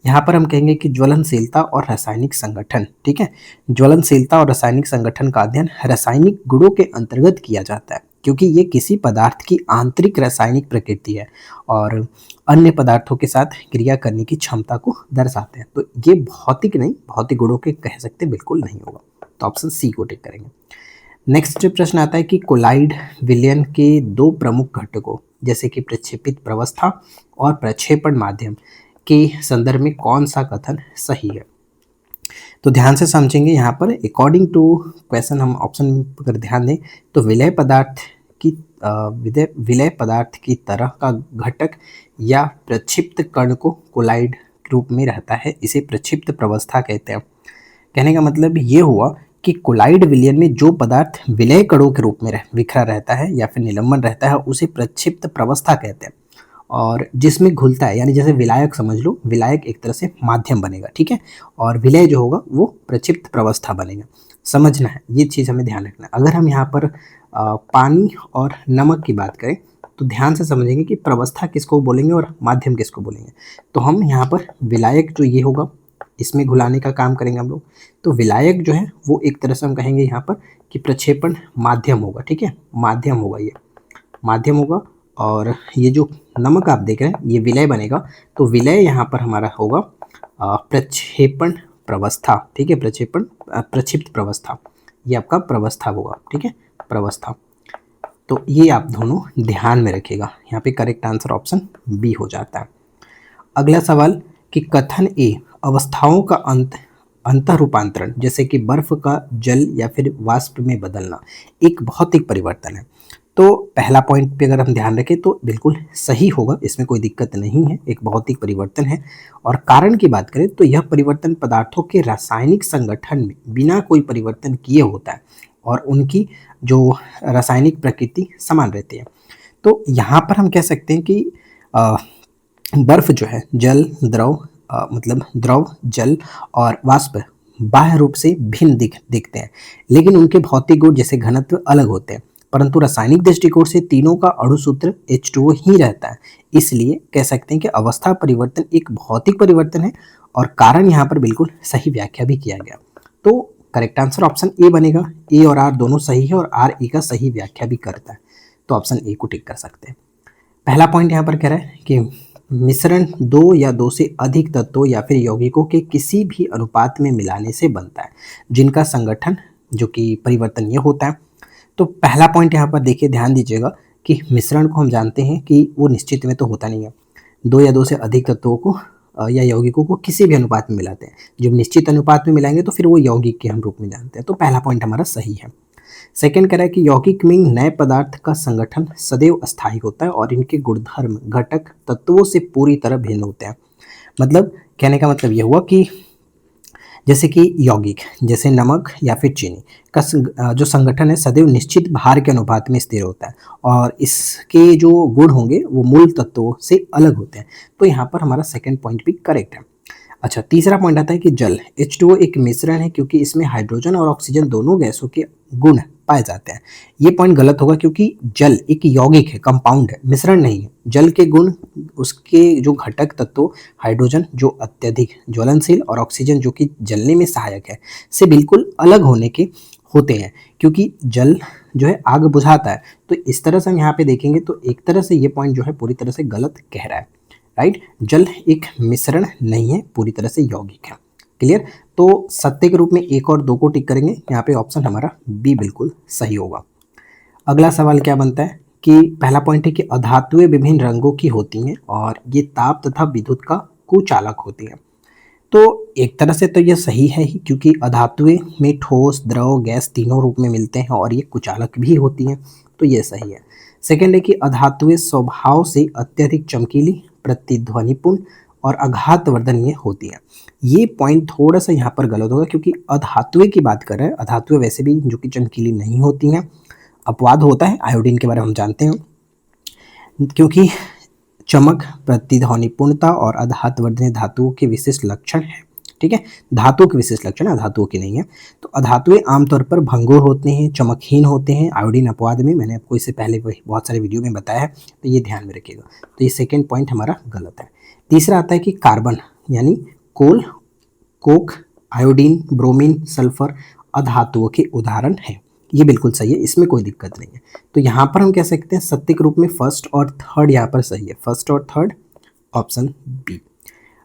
यहाँ पर हम कहेंगे कि ज्वलनशीलता और रासायनिक संगठन। ठीक है, ज्वलनशीलता और रासायनिक संगठन का अध्ययन रासायनिक गुणों के अंतर्गत किया जाता है, क्योंकि ये किसी पदार्थ की आंतरिक रासायनिक प्रकृति है और अन्य पदार्थों के साथ क्रिया करने की क्षमता को दर्शाते हैं। तो ये भौतिक नहीं, भौतिक गुणों के कह सकते बिल्कुल नहीं होगा, तो ऑप्शन सी को टिक करेंगे। नेक्स्ट प्रश्न आता है कि कोलाइड विलयन के 2 प्रमुख घटकों जैसे कि प्रक्षेपित प्रवस्था और प्रक्षेपण माध्यम के संदर्भ में कौन सा कथन सही है। तो ध्यान से समझेंगे, यहाँ पर अकॉर्डिंग टू क्वेश्चन हम ऑप्शन पर ध्यान दें तो विलय पदार्थ की तरह का घटक या प्रक्षिप्त कण को कोलाइड रूप में रहता है, इसे प्रक्षिप्त प्रवस्था कहते हैं। कहने का मतलब ये हुआ कि कोलाइड विलयन में जो पदार्थ विलय कणों के रूप में बिखरा रहता है या फिर निलंबन रहता है उसे प्रक्षिप्त प्रवस्था कहते हैं, और जिसमें घुलता है, यानी जैसे विलायक समझ लो, विलायक एक तरह से माध्यम बनेगा। ठीक है, और विलय जो होगा वो प्रक्षिप्त प्रवस्था बनेगा। समझना है, ये चीज़ हमें ध्यान रखना है। अगर हम यहाँ पर पानी और नमक की बात करें तो ध्यान से समझेंगे कि प्रवस्था किसको बोलेंगे और माध्यम किसको बोलेंगे। तो हम यहाँ पर विलायक जो ये होगा इसमें घुलाने का काम करेंगे हम लोग। तो विलायक जो है वो एक तरह से हम कहेंगे यहाँ पर कि प्रक्षेपण माध्यम होगा, ठीक है, माध्यम होगा, ये माध्यम होगा। और ये जो नमक आप देख रहे हैं ये विलय बनेगा, तो विलय यहाँ पर हमारा होगा प्रक्षेपण प्रवस्था, ठीक है, प्रक्षिप्त प्रवस्था, ये आपका प्रवस्था होगा, ठीक है, प्रवस्था। तो ये आप दोनों ध्यान में रखिएगा, यहाँ पे करेक्ट आंसर ऑप्शन बी हो जाता है। अगला सवाल कि कथन ए अवस्थाओं का अंतर रूपांतरण जैसे कि बर्फ का जल या फिर वाष्प में बदलना एक भौतिक परिवर्तन है। तो पहला पॉइंट पे अगर हम ध्यान रखें तो बिल्कुल सही होगा, इसमें कोई दिक्कत नहीं है, एक भौतिक परिवर्तन है। और कारण की बात करें तो यह परिवर्तन पदार्थों के रासायनिक संगठन में बिना कोई परिवर्तन किए होता है और उनकी जो रासायनिक प्रकृति समान रहती है। तो यहाँ पर हम कह सकते हैं कि बर्फ जो है जल द्रव मतलब द्रव जल और वाष्प बाह्य रूप से भिन्न दिखते हैं, लेकिन उनके भौतिक गुण जैसे घनत्व अलग होते हैं, परंतु रासायनिक दृष्टिकोण से तीनों का अणुसूत्र H2O ही रहता है। इसलिए कह सकते हैं कि अवस्था परिवर्तन एक भौतिक परिवर्तन है और कारण यहाँ पर बिल्कुल सही व्याख्या भी किया गया। तो करेक्ट आंसर ऑप्शन ए बनेगा। ए और आर दोनों सही है और आर ए का सही व्याख्या भी करता है, तो ऑप्शन ए को टिक कर सकते हैं। पहला पॉइंट यहाँ पर कह रहा है कि मिश्रण दो या दो से अधिक तत्वों या फिर यौगिकों के किसी भी अनुपात में मिलाने से बनता है जिनका संगठन जो कि परिवर्तन ये होता है। तो पहला पॉइंट यहाँ पर देखिए, ध्यान दीजिएगा कि मिश्रण को हम जानते हैं कि वो निश्चित में तो होता नहीं है, दो या दो से अधिक तत्वों को या यौगिकों को किसी भी अनुपात में मिलाते हैं। जब निश्चित अनुपात में मिलाएंगे तो फिर वो यौगिक के हम रूप में जानते हैं। तो पहला पॉइंट हमारा सही है। सेकेंड कह रहा है कि यौगिक में नए पदार्थ का संगठन सदैव अस्थायी होता है और इनके गुणधर्म घटक तत्वों से पूरी तरह भिन्न होते हैं। मतलब कहने का मतलब यह हुआ कि जैसे कि यौगिक जैसे नमक या फिर चीनी का जो संगठन है सदैव निश्चित भार के अनुपात में स्थिर होता है और इसके जो गुण होंगे वो मूल तत्वों से अलग होते हैं। तो यहाँ पर हमारा सेकंड पॉइंट भी करेक्ट है। अच्छा, तीसरा पॉइंट आता है कि जल H2O एक मिश्रण है क्योंकि इसमें हाइड्रोजन और ऑक्सीजन दोनों गैसों के गुण पाए जाते हैं। ये पॉइंट गलत होगा क्योंकि जल एक यौगिक है, कंपाउंड है, मिश्रण नहीं है। जल के गुण उसके जो घटक तत्व हाइड्रोजन जो अत्यधिक ज्वलनशील और ऑक्सीजन जो कि जलने में सहायक है से बिल्कुल अलग होने के होते हैं, क्योंकि जल जो है आग बुझाता है। तो इस तरह से हम यहाँ पे देखेंगे तो एक तरह से ये पॉइंट जो है पूरी तरह से गलत कह रहा है, राइट। जल एक मिश्रण नहीं है, पूरी तरह से यौगिक है। क्लियर। तो सत्य के रूप में एक और दो को टिक करेंगे, यहाँ पे ऑप्शन हमारा बी बिल्कुल सही होगा। अगला सवाल क्या बनता है कि पहला पॉइंट है कि अधातुएं विभिन्न रंगों की होती हैं और ये ताप तथा विद्युत का कुचालक होती हैं। तो एक तरह से तो ये सही है ही, क्योंकि अधातुएं में ठोस द्रव गैस तीनों रूप में मिलते हैं और ये कुचालक भी होती हैं, तो ये सही है। सेकेंड है कि अधातुएं स्वभाव से अत्यधिक चमकीली, प्रतिध्वनिपूर्ण और आघातवर्धनीय होती हैं। ये पॉइंट थोड़ा सा यहाँ पर गलत होगा क्योंकि अधातुएं की बात कर रहे हैं। अधातुएं वैसे भी जो कि चमकीली नहीं होती हैं, अपवाद होता है, आयोडीन के बारे में हम जानते हैं, क्योंकि चमक, प्रतिध्वनिपूर्णता और आघातवर्धनीय धातुओं के विशेष लक्षण है। ठीक है, धातुओं के विशेष लक्षण, अधातुओं के नहीं है। तो अधातुएं आमतौर पर भंगुर होते हैं, चमकहीन होते हैं। आयोडीन अपवाद में मैंने आपको इससे पहले बहुत सारे वीडियो में बताया है, तो ये ध्यान में रखिएगा। तो ये सेकेंड पॉइंट हमारा गलत है। तीसरा आता है कि कार्बन यानी कोल, कोक, आयोडीन, ब्रोमीन, सल्फर अधातुओं के उदाहरण हैं। ये बिल्कुल सही है, इसमें कोई दिक्कत नहीं है। तो यहाँ पर हम कह सकते हैं सत्य के रूप में फर्स्ट और थर्ड यहाँ पर सही है, फर्स्ट और थर्ड ऑप्शन बी।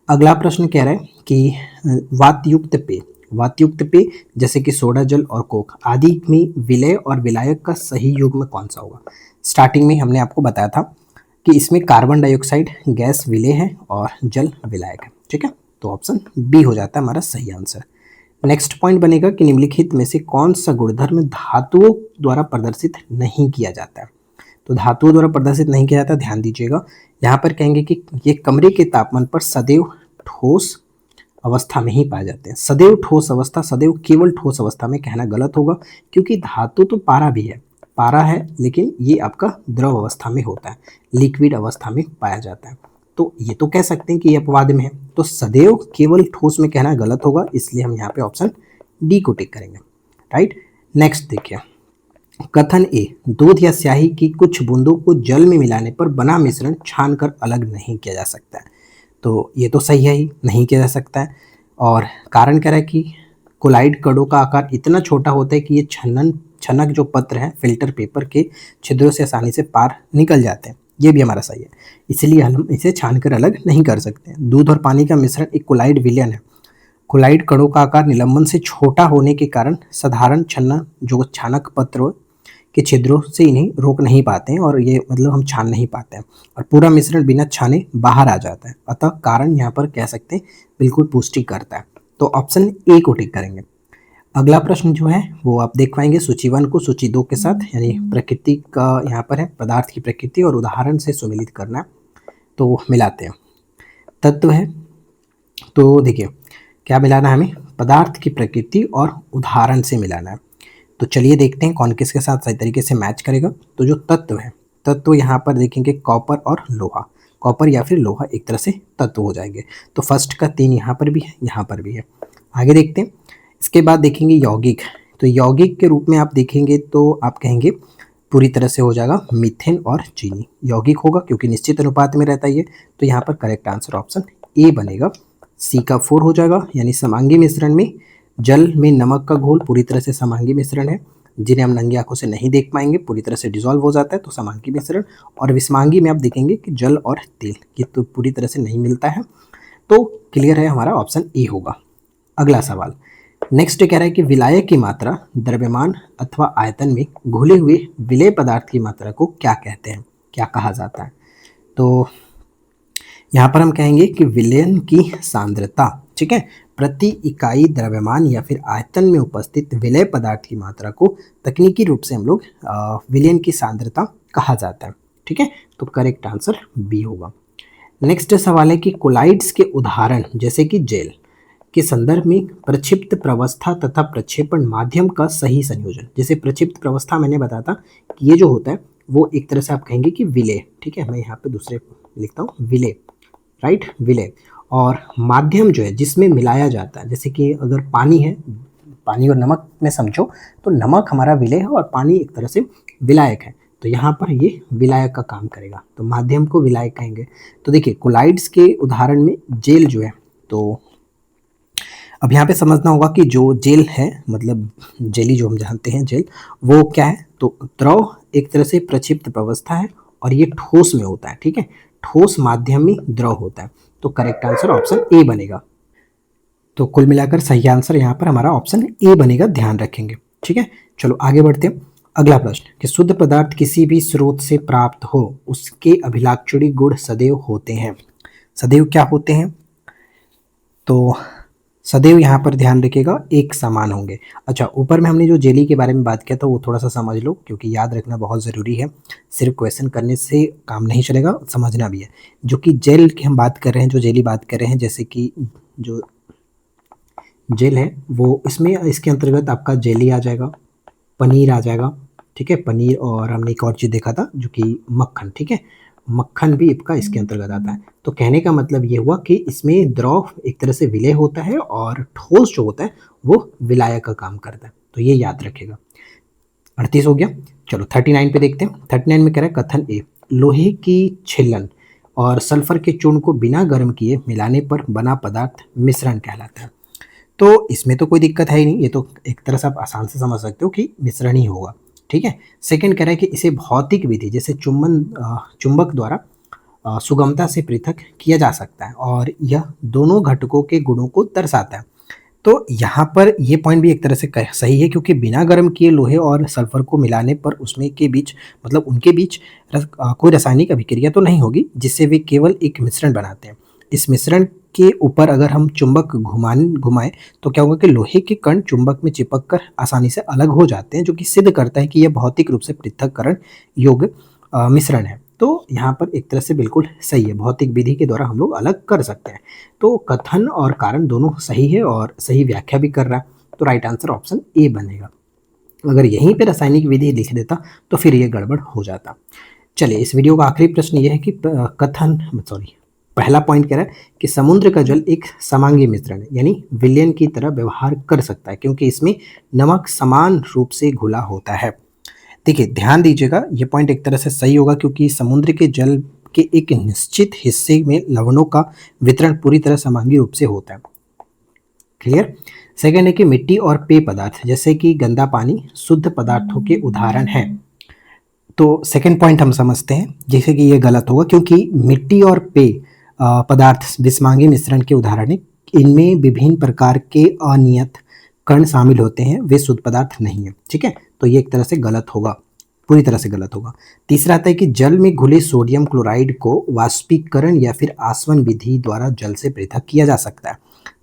अगला प्रश्न कह रहा है कि वातयुक्त पेय जैसे कि सोडा जल और कोक आदि में विलय और विलायक का सही युग्म कौन सा होगा। स्टार्टिंग में हमने आपको बताया था कि इसमें कार्बन डाइऑक्साइड गैस विलय है और जल विलायक है। ठीक है, तो ऑप्शन बी हो जाता है हमारा सही आंसर। नेक्स्ट पॉइंट बनेगा कि निम्नलिखित में से कौन सा गुणधर्म धातुओं द्वारा प्रदर्शित नहीं किया जाता है। तो धातुओं द्वारा प्रदर्शित नहीं किया जाता, ध्यान दीजिएगा। यहाँ पर कहेंगे कि ये कमरे के तापमान पर सदैव ठोस अवस्था में ही पाए जाते हैं। सदैव ठोस अवस्था, सदैव केवल ठोस अवस्था में कहना गलत होगा, क्योंकि धातु तो पारा भी है, पारा है, लेकिन ये आपका द्रव अवस्था में होता है, लिक्विड अवस्था में पाया जाता है। तो ये तो कह सकते हैं कि ये अपवाद में है, तो सदैव केवल ठोस में कहना गलत होगा, इसलिए हम यहाँ पे ऑप्शन डी को टिक करेंगे, राइट। नेक्स्ट देखिए, कथन ए, दूध या स्याही की कुछ बूंदों को जल में मिलाने पर बना मिश्रण छानकर अलग नहीं किया जा सकता है। तो ये तो सही है ही, नहीं किया जा सकता है। और कारण कह रहा है कि कोलाइड कणों का आकार इतना छोटा होता है कि ये छनक जो पत्र है फिल्टर पेपर के छिद्रों से आसानी से पार निकल जाते हैं। ये भी हमारा सही है, इसलिए हम इसे छानकर अलग नहीं कर सकते। दूध और पानी का मिश्रण एक कोलाइड विलयन है। कोलाइड कणों का आकार निलंबन से छोटा होने के कारण साधारण छन्ना जो छानक पत्र के छिद्रों से इन्हें रोक नहीं पाते हैं, और ये मतलब हम छान नहीं पाते हैं, और पूरा मिश्रण बिना छाने बाहर आ जाता है। अतः कारण यहाँ पर कह सकते हैं बिल्कुल पुष्टि करता है। तो ऑप्शन ए को टिक करेंगे। अगला प्रश्न जो है वो आप देख पाएंगे सूची 1 को सूची 2 के साथ, यानी प्रकृति का यहाँ पर है पदार्थ की प्रकृति और उदाहरण से सुमिलित करना। तो मिलाते हैं, तत्व है, तो देखिए क्या मिलाना है हमें, पदार्थ की प्रकृति और उदाहरण से मिलाना है। तो चलिए देखते हैं कौन किसके साथ सही तरीके से मैच करेगा। तो जो तत्व है, तत्व यहाँ पर देखेंगे कॉपर और लोहा, कॉपर या फिर लोहा एक तरह से तत्व हो जाएंगे। तो फर्स्ट का 3 यहाँ पर भी है, यहाँ पर भी है। आगे देखते हैं, इसके बाद देखेंगे यौगिक। तो यौगिक के रूप में आप देखेंगे तो आप कहेंगे पूरी तरह से हो जाएगा मीथेन और चीनी यौगिक होगा, क्योंकि निश्चित अनुपात में रहता है ये। तो यहाँ पर करेक्ट आंसर ऑप्शन ए बनेगा। सी का 4 हो जाएगा, यानी समांगी मिश्रण में जल में नमक का घोल पूरी तरह से समांगी मिश्रण है, जिन्हें हम नंगी आंखों से नहीं देख पाएंगे, पूरी तरह से डिसॉल्व हो जाता है, तो समांगी मिश्रण। और विषमांगी में आप देखेंगे कि जल और तेल ये तो पूरी तरह से नहीं मिलता है। तो क्लियर है, हमारा ऑप्शन ए होगा। अगला सवाल नेक्स्ट कह रहा है कि विलायक की मात्रा द्रव्यमान अथवा आयतन में घुले हुए विलेय पदार्थ की मात्रा को क्या कहते हैं, क्या कहा जाता है। तो यहाँ पर हम कहेंगे कि विलयन की सांद्रता, ठीक है, प्रति इकाई द्रव्यमान या फिर आयतन में उपस्थित विलेय पदार्थ की मात्रा को तकनीकी रूप से हम लोग विलयन की सांद्रता कहा जाता है, ठीक है। तो करेक्ट आंसर बी होगा। नेक्स्ट सवाल है कि कोलाइड्स के उदाहरण जैसे कि जेल के संदर्भ में प्रक्षिप्त प्रवस्था तथा प्रक्षेपण माध्यम का सही संयोजन। जैसे प्रक्षिप्त प्रवस्था मैंने बताया था कि ये जो होता है वो एक तरह से आप कहेंगे कि विलेय, ठीक है, मैं यहाँ पे दूसरे लिखता हूँ विलेय, राइट, विलेय। और माध्यम जो है जिसमें मिलाया जाता है, जैसे कि अगर पानी है, पानी और नमक में समझो, तो नमक हमारा विलेय है और पानी एक तरह से विलायक है। तो यहाँ पर ये विलायक का काम करेगा, तो माध्यम को विलायक कहेंगे। तो देखिए कोलाइड्स के उदाहरण में जेल जो है, तो अब यहाँ पे समझना होगा कि जो जेल है मतलब जेली जो हम जानते हैं जेल, वो क्या है, तो द्रव एक तरह से प्रक्षिप्त प्रवस्था है और ये ठोस में होता है, ठीक है, ठोस माध्यम में द्रव होता है। तो करेक्ट आंसर ऑप्शन ए बनेगा। तो कुल मिलाकर सही आंसर यहाँ पर हमारा ऑप्शन ए बनेगा, ध्यान रखेंगे, ठीक है। चलो आगे बढ़ते हैं। अगला प्रश्न कि शुद्ध पदार्थ किसी भी स्रोत से प्राप्त हो उसके अभिलाक्षणी गुण सदैव होते हैं। सदैव क्या होते हैं, तो सदैव यहाँ पर ध्यान रखिएगा एक समान होंगे। अच्छा, ऊपर में हमने जो जेली के बारे में बात किया था वो थोड़ा सा समझ लो, क्योंकि याद रखना बहुत ज़रूरी है, सिर्फ क्वेश्चन करने से काम नहीं चलेगा, समझना भी है। जो कि जेल की हम बात कर रहे हैं, जो जेली बात कर रहे हैं, जैसे कि जो जेल है वो इसमें इसके अंतर्गत आपका जेली आ जाएगा, पनीर आ जाएगा, ठीक है, पनीर, और हमने एक और चीज़ देखा था जो कि मक्खन, ठीक है, मक्खन भी इसका इसके अंतर्गत आता है। तो कहने का मतलब ये हुआ कि इसमें द्रव एक तरह से विलेय होता है और ठोस जो होता है वो विलायक का काम करता है। तो ये याद रखेगा। 38 हो गया। चलो 39 पे देखते हैं। 39 में कह रहा है कथन ए, लोहे की छिलन और सल्फर के चूर्ण को बिना गर्म किए मिलाने पर बना पदार्थ मिश्रण कहलाता है। तो इसमें तो कोई दिक्कत है ही नहीं, ये तो एक तरह से आप आसान से समझ सकते हो कि मिश्रण ही होगा, ठीक है। सेकंड कह रहा है कि इसे भौतिक विधि जैसे चुंबक द्वारा सुगमता से पृथक किया जा सकता है और यह दोनों घटकों के गुणों को दर्शाता है। तो यहाँ पर ये पॉइंट भी एक तरह से सही है, क्योंकि बिना गर्म किए लोहे और सल्फर को मिलाने पर उसमें के बीच मतलब उनके बीच कोई रासायनिक अभिक्रिया तो नहीं होगी, जिससे वे केवल एक मिश्रण बनाते हैं। इस मिश्रण के ऊपर अगर हम चुंबक घुमाएं तो क्या होगा कि लोहे के कण चुंबक में चिपक कर आसानी से अलग हो जाते हैं, जो कि सिद्ध करता है कि यह भौतिक रूप से पृथक्करण योग्य मिश्रण है। तो यहाँ पर एक तरह से बिल्कुल सही है, भौतिक विधि के द्वारा हम लोग अलग कर सकते हैं। तो कथन और कारण दोनों सही है और सही व्याख्या भी कर रहा है। तो राइट आंसर ऑप्शन ए बनेगा। अगर यहीं पे रासायनिक विधि लिख देता तो फिर ये गड़बड़ हो जाता। चलिए इस वीडियो का आखिरी प्रश्न ये है कि पहला पॉइंट कह रहा है कि समुद्र का जल एक समांगी मिश्रण है, यानी विलयन की तरह व्यवहार कर सकता है, क्योंकि इसमें नमक समान रूप से घुला होता है। देखिए ध्यान दीजिएगा, ये पॉइंट एक तरह से सही होगा क्योंकि समुद्र के जल के एक निश्चित हिस्से में लवणों का वितरण पूरी तरह समांगी रूप से होता है। क्लियर। सेकंड है कि मिट्टी और पेय पदार्थ जैसे कि गंदा पानी शुद्ध पदार्थों के उदाहरण हैं। तो सेकंड पॉइंट हम समझते हैं जैसे कि ये गलत होगा क्योंकि मिट्टी और पेय पदार्थ विषमांगी मिश्रण के उदाहरण हैं। इनमें विभिन्न प्रकार के अनियत कण शामिल होते हैं, वे शुद्ध पदार्थ नहीं है। ठीक है, तो ये एक तरह से गलत होगा, पूरी तरह से गलत होगा। तीसरा आता है कि जल में घुले सोडियम क्लोराइड को वाष्पीकरण या फिर आसवन विधि द्वारा जल से पृथक किया जा सकता है।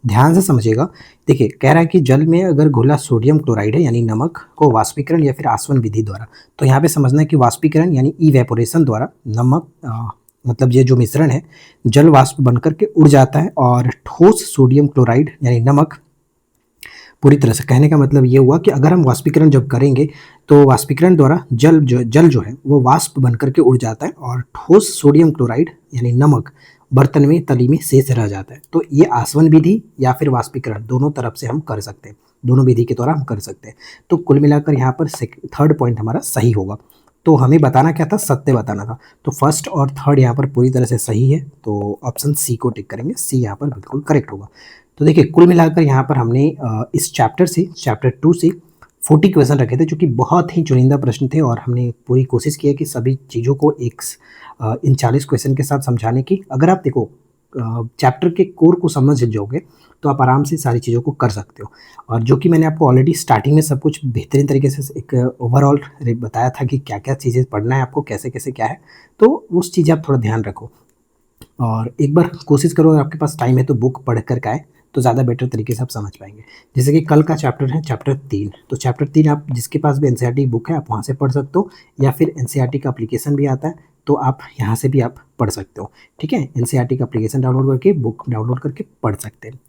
ध्यान से समझिएगा। देखिए कह रहा है कि जल में अगर घुला सोडियम क्लोराइड है यानी नमक को वाष्पीकरण या फिर आसवन विधि द्वारा, तो यहाँ पे समझना है कि वाष्पीकरण यानी इवेपोरेशन द्वारा नमक मतलब ये जो मिश्रण है जल वाष्प बनकर के उड़ जाता है और ठोस सोडियम क्लोराइड यानी नमक, पूरी तरह से कहने का मतलब ये हुआ कि अगर हम वाष्पीकरण जब करेंगे तो वाष्पीकरण द्वारा जल जो है वो वाष्प बनकर के उड़ जाता है और ठोस सोडियम क्लोराइड यानी नमक बर्तन में तली में शेष रह जाता है। तो ये आसवन विधि या फिर वाष्पीकरण दोनों तरफ से हम कर सकते हैं, दोनों विधि के द्वारा हम कर सकते हैं। तो कुल मिलाकर यहाँ पर थर्ड पॉइंट हमारा सही होगा। तो हमें बताना क्या था, सत्य बताना था। तो फर्स्ट और थर्ड यहाँ पर पूरी तरह से सही है, तो ऑप्शन सी को टिक करेंगे, सी यहाँ पर बिल्कुल करेक्ट होगा। तो देखिए कुल मिलाकर यहाँ पर हमने इस चैप्टर 2 से 40 क्वेश्चन रखे थे जो कि बहुत ही चुनिंदा प्रश्न थे और हमने पूरी कोशिश की है कि सभी चीज़ों को इन 40 क्वेश्चन के साथ समझाने की। अगर आप देखो चैप्टर के कोर को समझ जाओगे तो आप आराम से सारी चीज़ों को कर सकते हो। और जो कि मैंने आपको ऑलरेडी स्टार्टिंग में सब कुछ बेहतरीन तरीके से एक ओवरऑल बताया था कि क्या क्या चीज़ें पढ़ना है आपको, कैसे कैसे क्या है, तो उस चीज़ें आप थोड़ा ध्यान रखो और एक बार कोशिश करो अगर आपके पास टाइम है तो बुक पढ़ कर के आए तो ज़्यादा बेटर तरीके से आप समझ पाएंगे। जैसे कि कल का चैप्टर है चैप्टर 3, तो चैप्टर 3 आप जिसके पास भी एनसीईआरटी बुक है आप वहाँ से पढ़ सकते हो या फिर एनसीईआरटी का एप्लीकेशन भी आता है तो आप यहाँ से भी आप पढ़ सकते हो। ठीक है, एनसीईआरटी का एप्लीकेशन डाउनलोड करके बुक डाउनलोड करके पढ़ सकते हैं।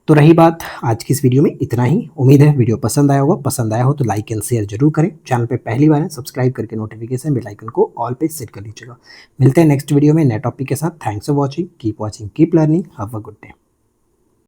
तो रही बात आज की इस वीडियो में इतना ही। उम्मीद है वीडियो पसंद आया होगा, पसंद आया हो तो लाइक एंड शेयर जरूर करें। चैनल पे पहली बार है सब्सक्राइब करके नोटिफिकेशन बेल आइकन को ऑल पे सेट कर लीजिएगा। मिलते हैं नेक्स्ट वीडियो में नए टॉपिक के साथ। Thanks for watching, keep keep learning, have a good day.